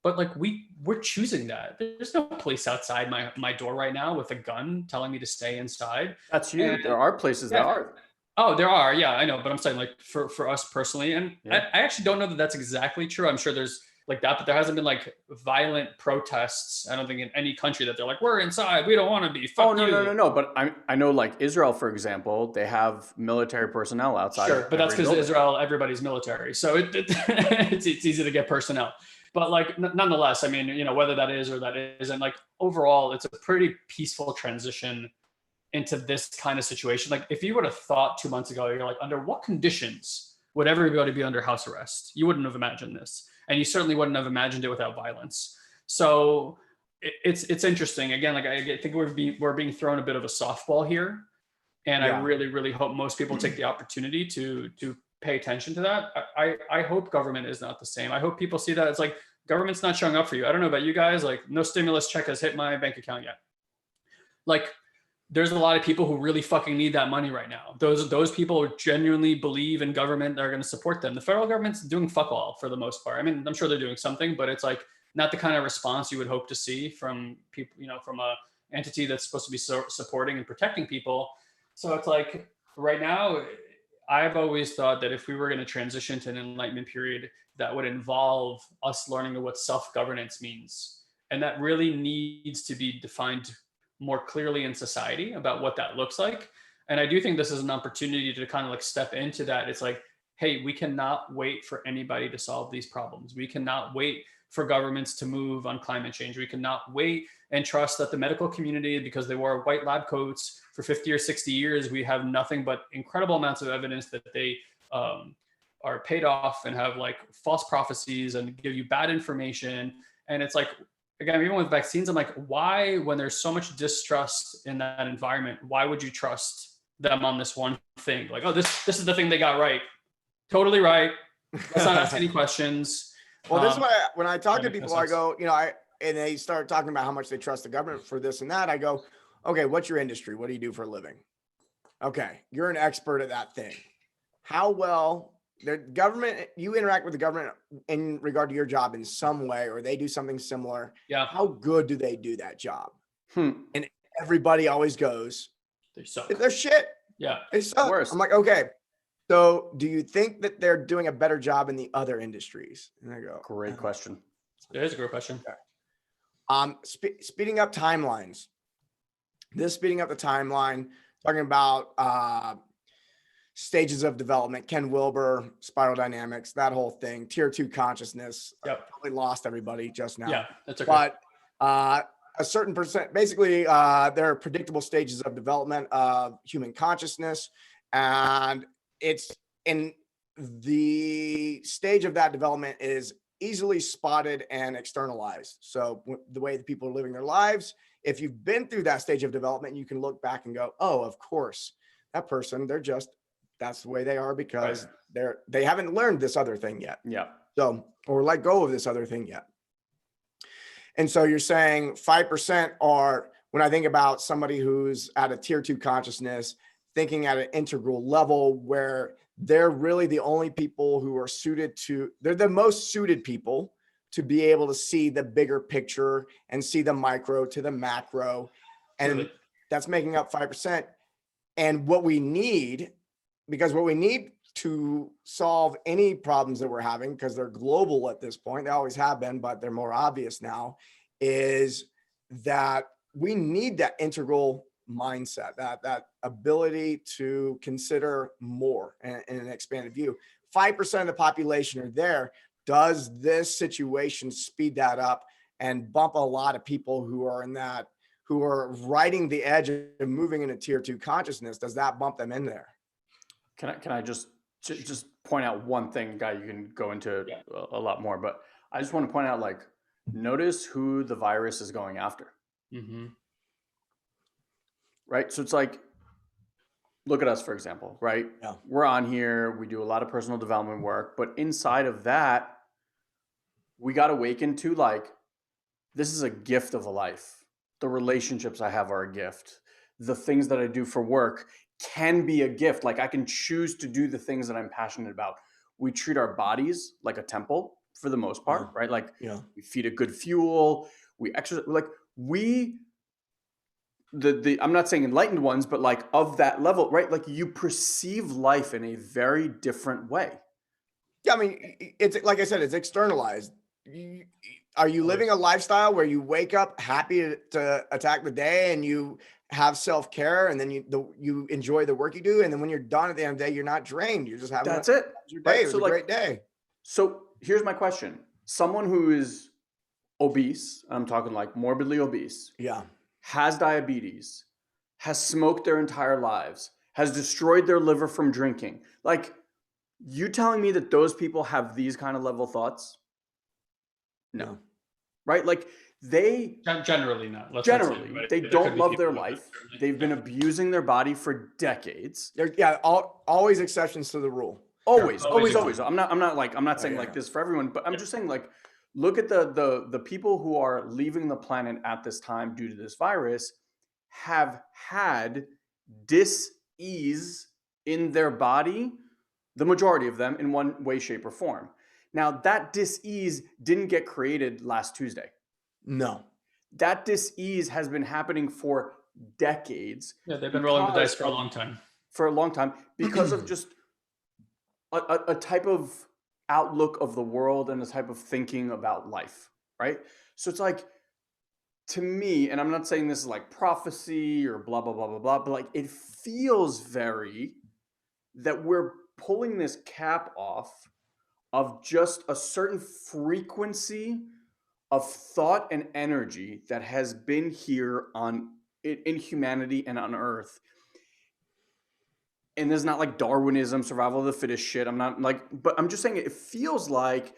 But like we're choosing that. There's no police outside my door right now with a gun telling me to stay inside. That's you. There are places that are. Oh, there are. Yeah, I know. But I'm saying like for us personally, and I actually don't know that that's exactly true. I'm sure there's like that, but there hasn't been like violent protests. I don't think in any country that they're like, we're inside, we don't want to be. Fuck you. No. But I know like Israel, for example, they have military personnel outside. Sure, but that's because Israel, everybody's military, so it's easy to get personnel. But like nonetheless, I mean, whether that is or that isn't, like overall, it's a pretty peaceful transition into this kind of situation. Like if you would have thought 2 months ago, you're like, under what conditions would everybody be under house arrest? You wouldn't have imagined this. And you certainly wouldn't have imagined it without violence. So it's interesting. Again, like I think we're being thrown a bit of a softball here. And I really, really hope most people take the opportunity to pay attention to that. I hope government is not the same. I hope people see that it's like government's not showing up for you. I don't know about you guys, like no stimulus check has hit my bank account yet. Like there's a lot of people who really fucking need that money right now. Those people who genuinely believe in government that are going to support them. The federal government's doing fuck all for the most part. I mean, I'm sure they're doing something, but it's like not the kind of response you would hope to see from people, from a entity that's supposed to be supporting and protecting people. So it's like right now, I've always thought that if we were going to transition to an enlightenment period, that would involve us learning what self-governance means. And that really needs to be defined more clearly in society about what that looks like. And I do think this is an opportunity to kind of like step into that. It's like, hey, we cannot wait for anybody to solve these problems. We cannot wait for governments to move on climate change. We cannot wait and trust that the medical community, because they wore white lab coats for 50 or 60 years, we have nothing but incredible amounts of evidence that they are paid off and have like false prophecies and give you bad information. And it's like, again, even with vaccines, I'm like, why, when there's so much distrust in that environment, why would you trust them on this one thing? Like, oh, this is the thing they got right. Totally right. Let's not ask any questions. Well, this is why when I talk that to makes no people, I sense. go, and they start talking about how much they trust the government for this and that. I go, okay, what's your industry? What do you do for a living? Okay, you're an expert at that thing. How well the government, you interact with the government in regard to your job in some way, or they do something similar. Yeah, How good do they do that job? Hmm. And everybody always goes, they suck. they're shit. Yeah. They suck. Worse. I'm like, okay. So do you think that they're doing a better job in the other industries? And I go, Great question. It is a great question. speeding up timelines. This speeding up the timeline, talking about stages of development, Ken Wilber, spiral dynamics, that whole thing, tier 2 consciousness. Yep. Probably lost everybody just now. Yeah, that's okay. But a certain percent, basically, there are predictable stages of development of human consciousness, and it's in the stage of that development is easily spotted and externalized. So the way that people are living their lives, if you've been through that stage of development, you can look back and go, oh, of course, that person, that's the way they are because they haven't learned this other thing yet. Yeah. So, or let go of this other thing yet. And so you're saying 5% are, when I think about somebody who's at a tier 2 consciousness, thinking at an integral level where they're really the only people who are they're the most suited people to be able to see the bigger picture and see the micro to the macro. And Absolutely. that's making up 5%. And what we need to solve any problems that we're having, because they're global at this point, they always have been, but they're more obvious now, is that we need that integral mindset, that ability to consider more in an expanded view. 5% of the population are there. Does this situation speed that up and bump a lot of people who are riding the edge of moving into tier 2 consciousness? Does that bump them in there? Can I just point out one thing, Guy? You can go into a lot more, but I just want to point out, like, notice who the virus is going after. Mm-hmm. Right? So it's like, look at us, for example, right? Yeah. We're on here, we do a lot of personal development work, but inside of that, we got awakened to, like, this is a gift of a life. The relationships I have are a gift. The things that I do for work can be a gift. Like, I can choose to do the things that I'm passionate about. We treat our bodies like a temple for the most part, right? Like, we feed it good fuel, we exercise, like I'm not saying enlightened ones, but like of that level, right? Like, you perceive life in a very different way. Yeah, I mean, it's like I said, it's externalized. Are you living a lifestyle where you wake up happy to attack the day and you have self-care and then you enjoy the work you do, and then when you're done at the end of the day, you're not drained, you're just having your day. Right? It was a great day. So here's my question. Someone who is obese, I'm talking like morbidly obese, has diabetes, has smoked their entire lives, has destroyed their liver from drinking. Like, you telling me that those people have these kind of level thoughts? No. Right? Like, they generally not. They don't love their life. They've been abusing their body for decades. Always exceptions to the rule. Always. I'm not saying like this for everyone, but I'm just saying, like, look at the people who are leaving the planet at this time due to this virus have had dis-ease in their body, the majority of them, in one way, shape, or form. Now, that dis-ease didn't get created last Tuesday. No. That dis-ease has been happening for decades. Yeah, they've been rolling the dice for a long time. For a long time, because of just a type of outlook of the world and a type of thinking about life, right? So it's like, to me, and I'm not saying this is like prophecy or blah, blah, blah, blah, blah, but like, it feels very that we're pulling this cap off of just a certain frequency of thought and energy that has been here in humanity and on Earth. and there's not like Darwinism, survival of the fittest shit. I'm not like, but I'm just saying it feels like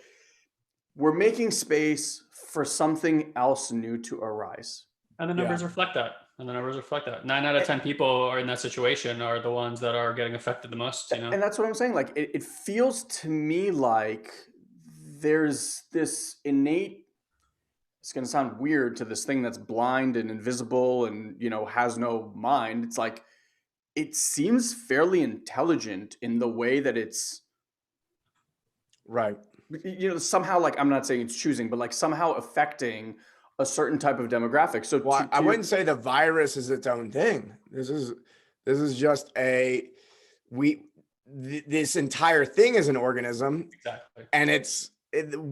we're making space for something else new to arise. And the numbers reflect that. 9 out of 10 people are in that situation are the ones that are getting affected the most, you know? And that's what I'm saying. Like, it feels to me like there's this innate, it's going to sound weird, to this thing that's blind and invisible and, you know, has no mind. It's like, it seems fairly intelligent in the way that it's, Right. you know, somehow, like, I'm not saying it's choosing, but like somehow affecting a certain type of demographic. So Well, I wouldn't say the virus is its own thing. This is just this entire thing is an organism. Exactly. And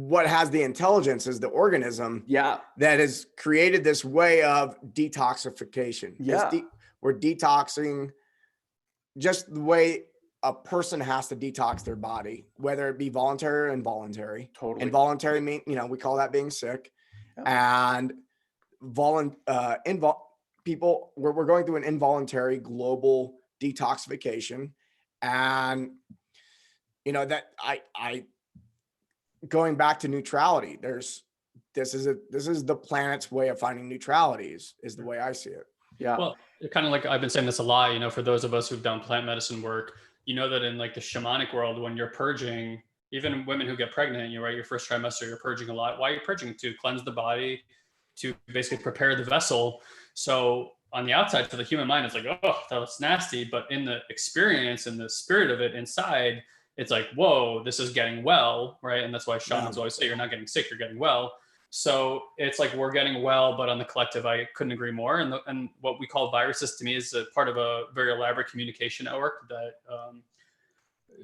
what has the intelligence is the organism. Yeah. That has created this way of detoxification. Yeah. We're detoxing just the way a person has to detox their body, whether it be voluntary or involuntary. Totally. Involuntary mean, we call that being sick. Yeah. And people, we're going through an involuntary global detoxification. And that I going back to neutrality, this is the planet's way of finding neutrality is the way I see it. Yeah. Well, kind of like I've been saying this a lot, for those of us who've done plant medicine work, that in like the shamanic world, when you're purging, even women who get pregnant, your first trimester, you're purging a lot. Why are you purging? To cleanse the body, to basically prepare the vessel. So on the outside, to the human mind, it's like, oh, that's nasty. But in the experience and the spirit of it inside, it's like, whoa, this is getting well, right? And that's why shamans always say you're not getting sick, you're getting well. So it's like we're getting well, but on the collective, I couldn't agree more. And what we call viruses to me is a part of a very elaborate communication network that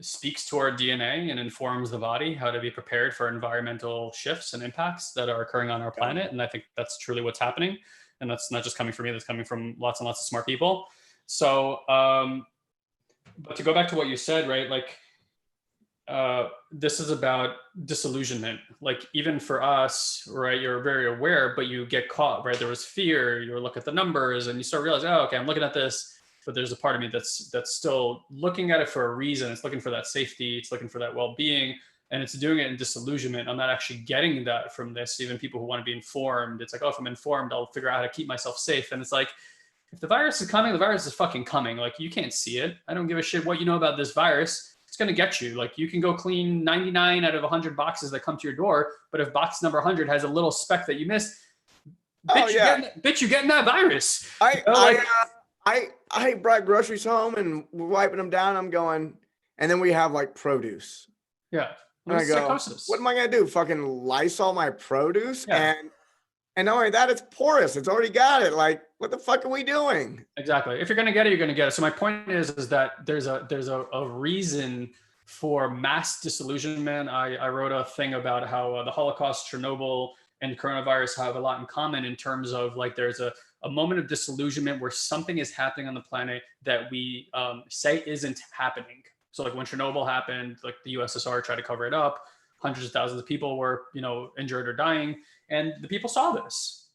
speaks to our DNA and informs the body how to be prepared for environmental shifts and impacts that are occurring on our planet. And I think that's truly what's happening. And that's not just coming from me, that's coming from lots and lots of smart people. So, but to go back to what you said, right? Like, this is about disillusionment. Like even for us, right, you're very aware, but you get caught, right? There was fear, you look at the numbers and you start realizing, oh, okay, I'm looking at this, but there's a part of me that's still looking at it for a reason. It's looking for that safety, it's looking for that well-being, and it's doing it in disillusionment. I'm not actually getting that from this. Even people who want to be informed, it's like, oh, if I'm informed, I'll figure out how to keep myself safe. And it's like, if the virus is coming, the virus is fucking coming. Like you can't see it. I don't give a shit what you know about this virus. It's going to get you. Like you can go clean 99 out of 100 boxes that come to your door, but if box number 100 has a little speck that you missed, bitch, you getting that virus. I brought groceries home and we're wiping them down. I'm going, and then we have like produce. Yeah. And I go, psychosis. What am I going to do? Fucking Lysol my produce? Yeah. And not only that, it's porous. It's already got it. Like, what the fuck are we doing? Exactly. If you're going to get it, you're going to get it. So my point is that there's a reason for mass disillusionment. I wrote a thing about how the Holocaust, Chernobyl, and coronavirus have a lot in common in terms of like there's a moment of disillusionment where something is happening on the planet that we say isn't happening. So like when Chernobyl happened, like the USSR tried to cover it up. Hundreds of thousands of people were, injured or dying. And the people saw this.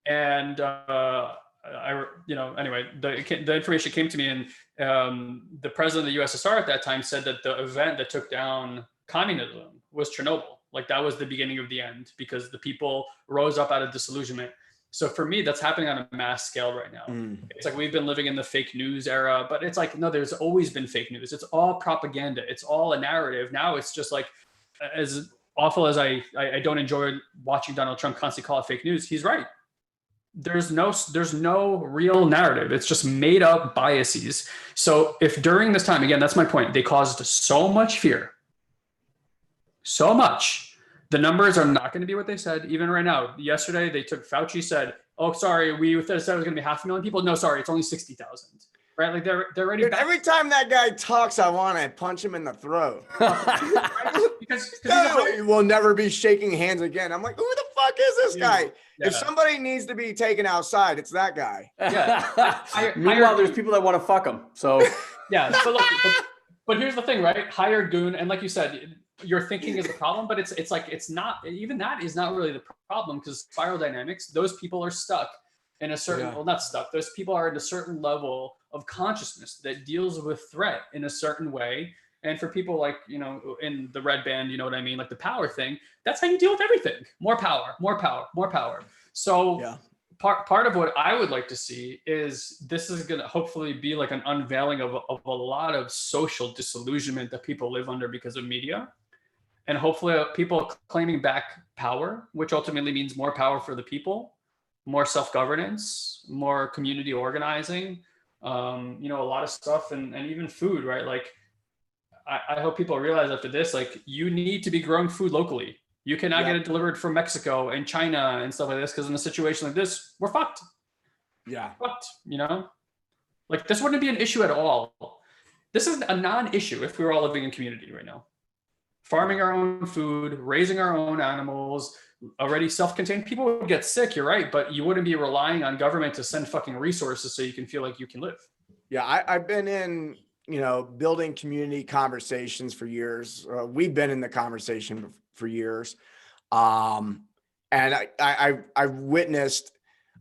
And anyway, the information came to me, and the president of the USSR at that time said that the event that took down communism was Chernobyl. Like that was the beginning of the end because the people rose up out of disillusionment. So for me, that's happening on a mass scale right now. It's like we've been living in the fake news era, but it's like, no, there's always been fake news. It's all propaganda. It's all a narrative. Now it's just like, as awful as I don't enjoy watching Donald Trump constantly call it fake news, he's right. There's no real narrative. It's just made up biases. So if during this time, again, that's my point, they caused so much fear, so much, the numbers are not going to be what they said. Even right now, yesterday, Fauci said, oh, sorry, we said it was going to be 500,000 people. No, sorry, it's only 60,000. Right? Like they're already. Dude, every time that guy talks, I want to punch him in the throat. because we'll never be shaking hands again. I'm like, who the fuck is this guy? Yeah. If somebody needs to be taken outside, it's that guy. Yeah. Meanwhile, there's people that want to fuck him. So yeah. So look, but here's the thing, right? Hire goon, and like you said, your thinking is a problem, but it's like it's not. Even that is not really the problem because spiral dynamics. Those people are stuck in a certain, well, not stuck. Those people are at a certain level of consciousness that deals with threat in a certain way. And for people like, in the red band, you know what I mean? Like the power thing, that's how you deal with everything. More power, more power, more power. So Yeah. part of what I would like to see is this is going to hopefully be like an unveiling of a lot of social disillusionment that people live under because of media. And hopefully people claiming back power, which ultimately means more power for the people, more self-governance, more community organizing, a lot of stuff, and even food, right? Like, I hope people realize after this, like, you need to be growing food locally. You cannot get it delivered from Mexico and China and stuff like this, because in a situation like this, we're fucked. Yeah. Fucked, Like, this wouldn't be an issue at all. This is a non-issue if we were all living in community right now. Farming our own food, raising our own animals, already self-contained. People would get sick, you're right, but you wouldn't be relying on government to send fucking resources so you can feel like you can live. Yeah, I've been in, building community conversations for years. We've been in the conversation for years. And I've witnessed,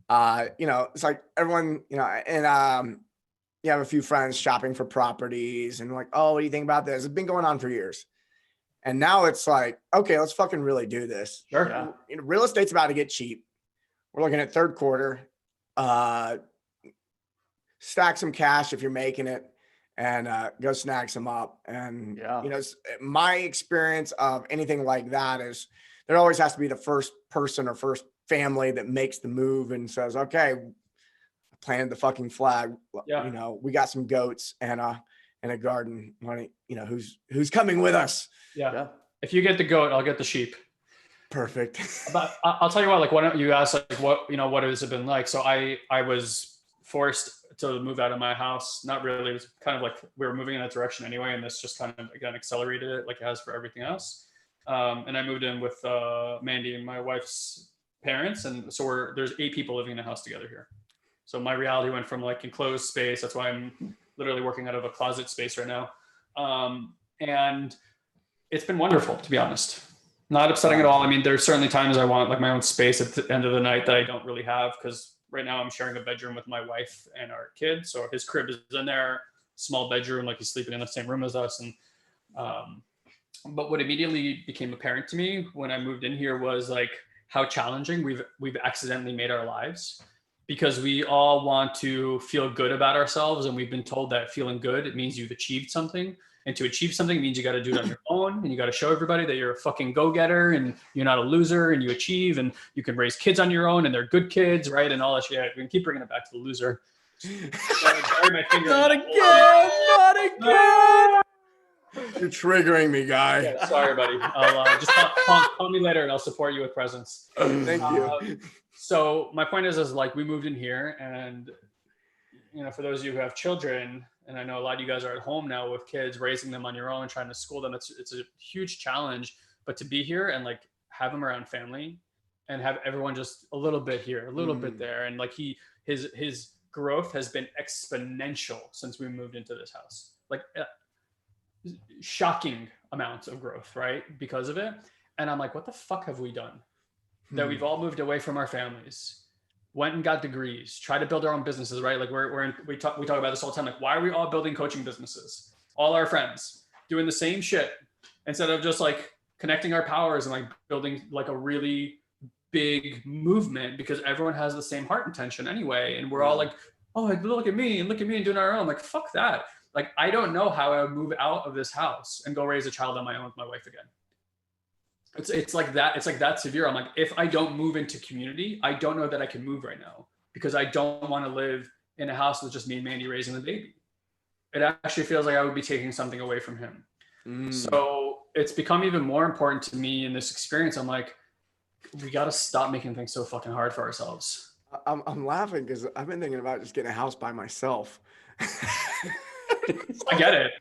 it's like everyone, and you have a few friends shopping for properties and like, oh, what do you think about this? It's been going on for years. And now it's like, okay, let's fucking really do this. Sure. Yeah. Real estate's about to get cheap. We're looking at third quarter. Stack some cash if you're making it, and go snag some up. And my experience of anything like that is there always has to be the first person or first family that makes the move and says, okay, I planted the fucking flag. We got some goats and a garden. Who's coming with us? Yeah. If you get the goat, I'll get the sheep. Perfect. But I'll tell you what, like, why don't you ask, like, what has it been like? So I was forced to move out of my house. Not really. It was kind of like we were moving in that direction anyway, and this just kind of, again, accelerated it like it has for everything else. And I moved in with Mandy and my wife's parents, and so there's 8 people living in a house together here. So my reality went from like enclosed space. That's why I'm literally working out of a closet space right now. And it's been wonderful, to be honest. Not upsetting at all. I mean, there's certainly times I want like my own space at the end of the night that I don't really have, because right now I'm sharing a bedroom with my wife and our kid. So his crib is in there, small bedroom, like he's sleeping in the same room as us. And but what immediately became apparent to me when I moved in here was like how challenging we've accidentally made our lives, because we all want to feel good about ourselves, and we've been told that feeling good, it means you've achieved something. And to achieve something means you got to do it on your own, and you got to show everybody that you're a fucking go-getter and you're not a loser, and you achieve, and you can raise kids on your own, and they're good kids, right? And all that shit. We can keep bringing it back to the loser. Not again! Not again! You're triggering me, guy. Yeah, sorry, buddy. I'll just call me later, and I'll support you with presents. Thank you. So my point is like, we moved in here, and for those of you who have children, and I know a lot of you guys are at home now with kids, raising them on your own, trying to school them. It's a huge challenge, but to be here and like have them around family and have everyone just a little bit here, a little bit there. And like his growth has been exponential since we moved into this house, like shocking amounts of growth, right? Because of it. And I'm like, what the fuck have we done? That we've all moved away from our families, went and got degrees, try to build our own businesses, right? Like we talk about this all the time. Like, why are we all building coaching businesses? All our friends doing the same shit, instead of just like connecting our powers and like building like a really big movement, because everyone has the same heart intention anyway. And we're all like, oh, look at me and doing our own. Like, fuck that. Like, I don't know how I would move out of this house and go raise a child on my own with my wife again. It's like that. It's like that severe. I'm like, if I don't move into community, I don't know that I can move right now, because I don't want to live in a house with just me and Mandy raising the baby. It actually feels like I would be taking something away from him. So it's become even more important to me in this experience. I'm like, we got to stop making things so fucking hard for ourselves. I'm laughing because I've been thinking about just getting a house by myself. I get it.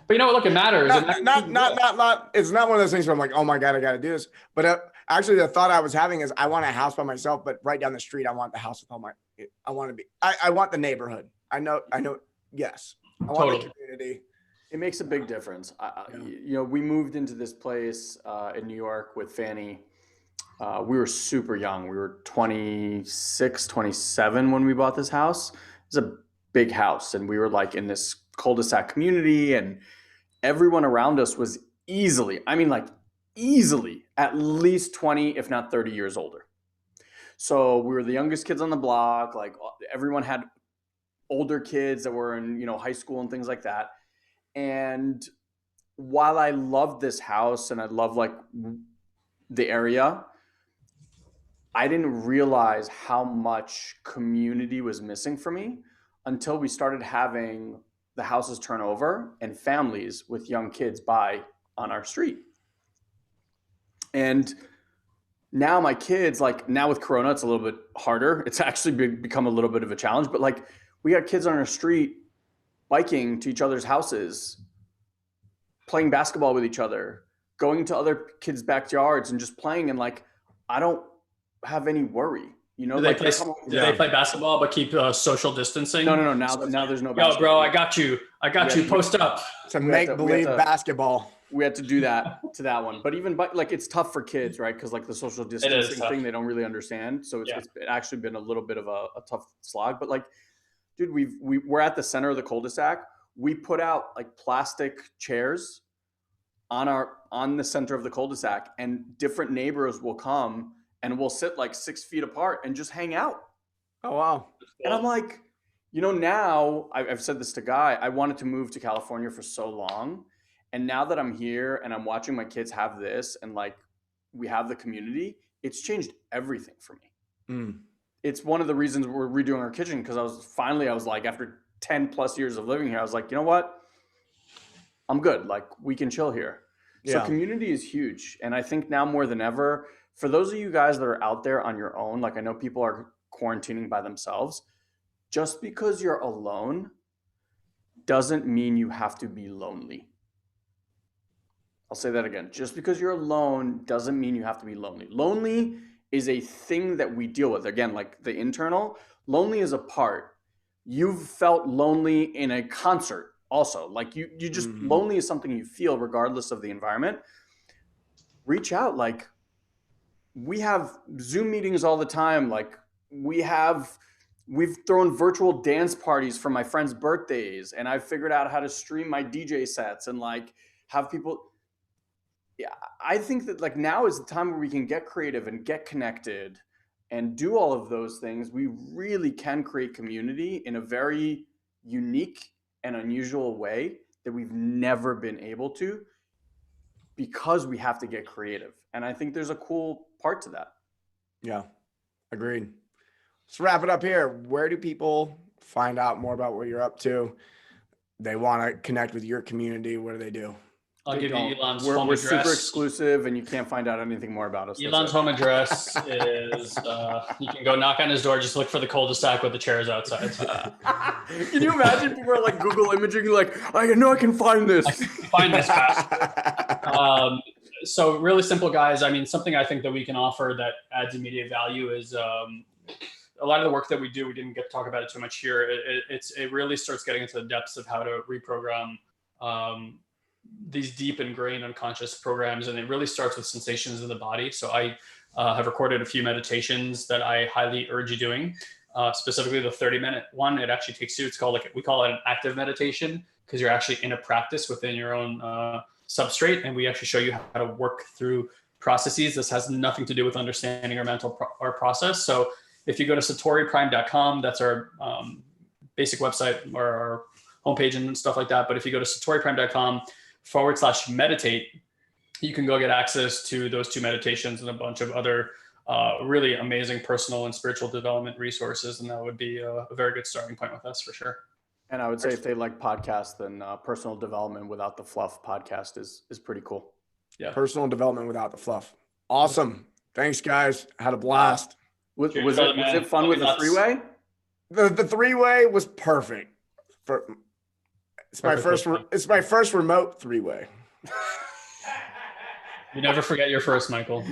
But you know what? Look, it matters. Not. It's not one of those things where I'm like, oh my God, I got to do this. But actually, the thought I was having is, I want a house by myself, but right down the street, I want the house with all my. I want the neighborhood. I know. Yes, I want the community. It makes a big difference. We moved into this place in New York with Fanny. We were super young. We were 26, 27 when we bought this house. It was a big house, and we were like in this cul-de-sac community, and everyone around us was easily at least 20, if not 30 years older. So we were the youngest kids on the block. Like everyone had older kids that were in, high school and things like that. And while I loved this house and I love like the area, I didn't realize how much community was missing for me until we started having the houses turn over and families with young kids buy on our street. And now my kids, like now with Corona, it's a little bit harder. It's actually become a little bit of a challenge, but like we got kids on our street biking to each other's houses, playing basketball with each other, going to other kids' backyards and just playing. And like, I don't have any worry, Do they play basketball but keep social distancing? No. Now there's no basketball. Yo, bro, I got you. Post up. It's a make-believe basketball. We had to do that to that one. But even like it's tough for kids, right? Because like the social distancing thing, they don't really understand. So it's actually been a little bit of a tough slog. But like, dude, we're at the center of the cul-de-sac. We put out like plastic chairs on the center of the cul-de-sac, and different neighbors will come and we'll sit like 6 feet apart and just hang out. Oh, wow. And I'm like, now I've said this to Guy, I wanted to move to California for so long. And now that I'm here and I'm watching my kids have this and like we have the community, it's changed everything for me. It's one of the reasons we're redoing our kitchen, because I was like, after 10 plus years of living here, I was like, you know what? I'm good. Like we can chill here. So community is huge. And I think now more than ever, for those of you guys that are out there on your own, like I know people are quarantining by themselves, just because you're alone doesn't mean you have to be lonely. I'll say that again. Just because you're alone doesn't mean you have to be lonely. Lonely is a thing that we deal with. Again, like the internal, lonely is a part. You've felt lonely in a concert also. Like you just, lonely is something you feel regardless of the environment. Reach out. Like we have Zoom meetings all the time. Like we've thrown virtual dance parties for my friends' birthdays, and I've figured out how to stream my DJ sets and like have people. Yeah, I think that like now is the time where we can get creative and get connected and do all of those things. We really can create community in a very unique and unusual way that we've never been able to, because we have to get creative. And I think there's a cool part to that. Yeah, agreed. Let's wrap it up here. Where do people find out more about what you're up to? They want to connect with your community. What do they do? I'll give you Ilan's home we're address. Super exclusive, and you can't find out anything more about us. Ilan's home address is, you can go knock on his door, just look for the cul-de-sac with the chairs outside. Can you imagine people are like Google imaging, like, I know I can find this. I can find this fast. So really simple, guys. I mean, something I think that we can offer that adds immediate value is a lot of the work that we do, we didn't get to talk about it too much here. It really starts getting into the depths of how to reprogram these deep ingrained unconscious programs, and it really starts with sensations in the body. So I have recorded a few meditations that I highly urge you doing, specifically the 30-minute one. It actually takes you, we call it an active meditation, because you're actually in a practice within your own substrate, and we actually show you how to work through processes. This has nothing to do with understanding our mental our process. So if you go to satoriprime.com, that's our basic website or our homepage and stuff like that. But if you go to satoriprime.com/meditate, you can go get access to those 2 meditations and a bunch of other really amazing personal and spiritual development resources. And that would be a very good starting point with us for sure. And I would say if they like podcasts, then Personal Development Without the Fluff podcast is pretty cool. Yeah. Personal Development Without the Fluff. Awesome. Thanks, guys. Had a blast. Was it fun with the three-way? The three-way was perfect. It's my first remote three-way. You never forget your first, Michael.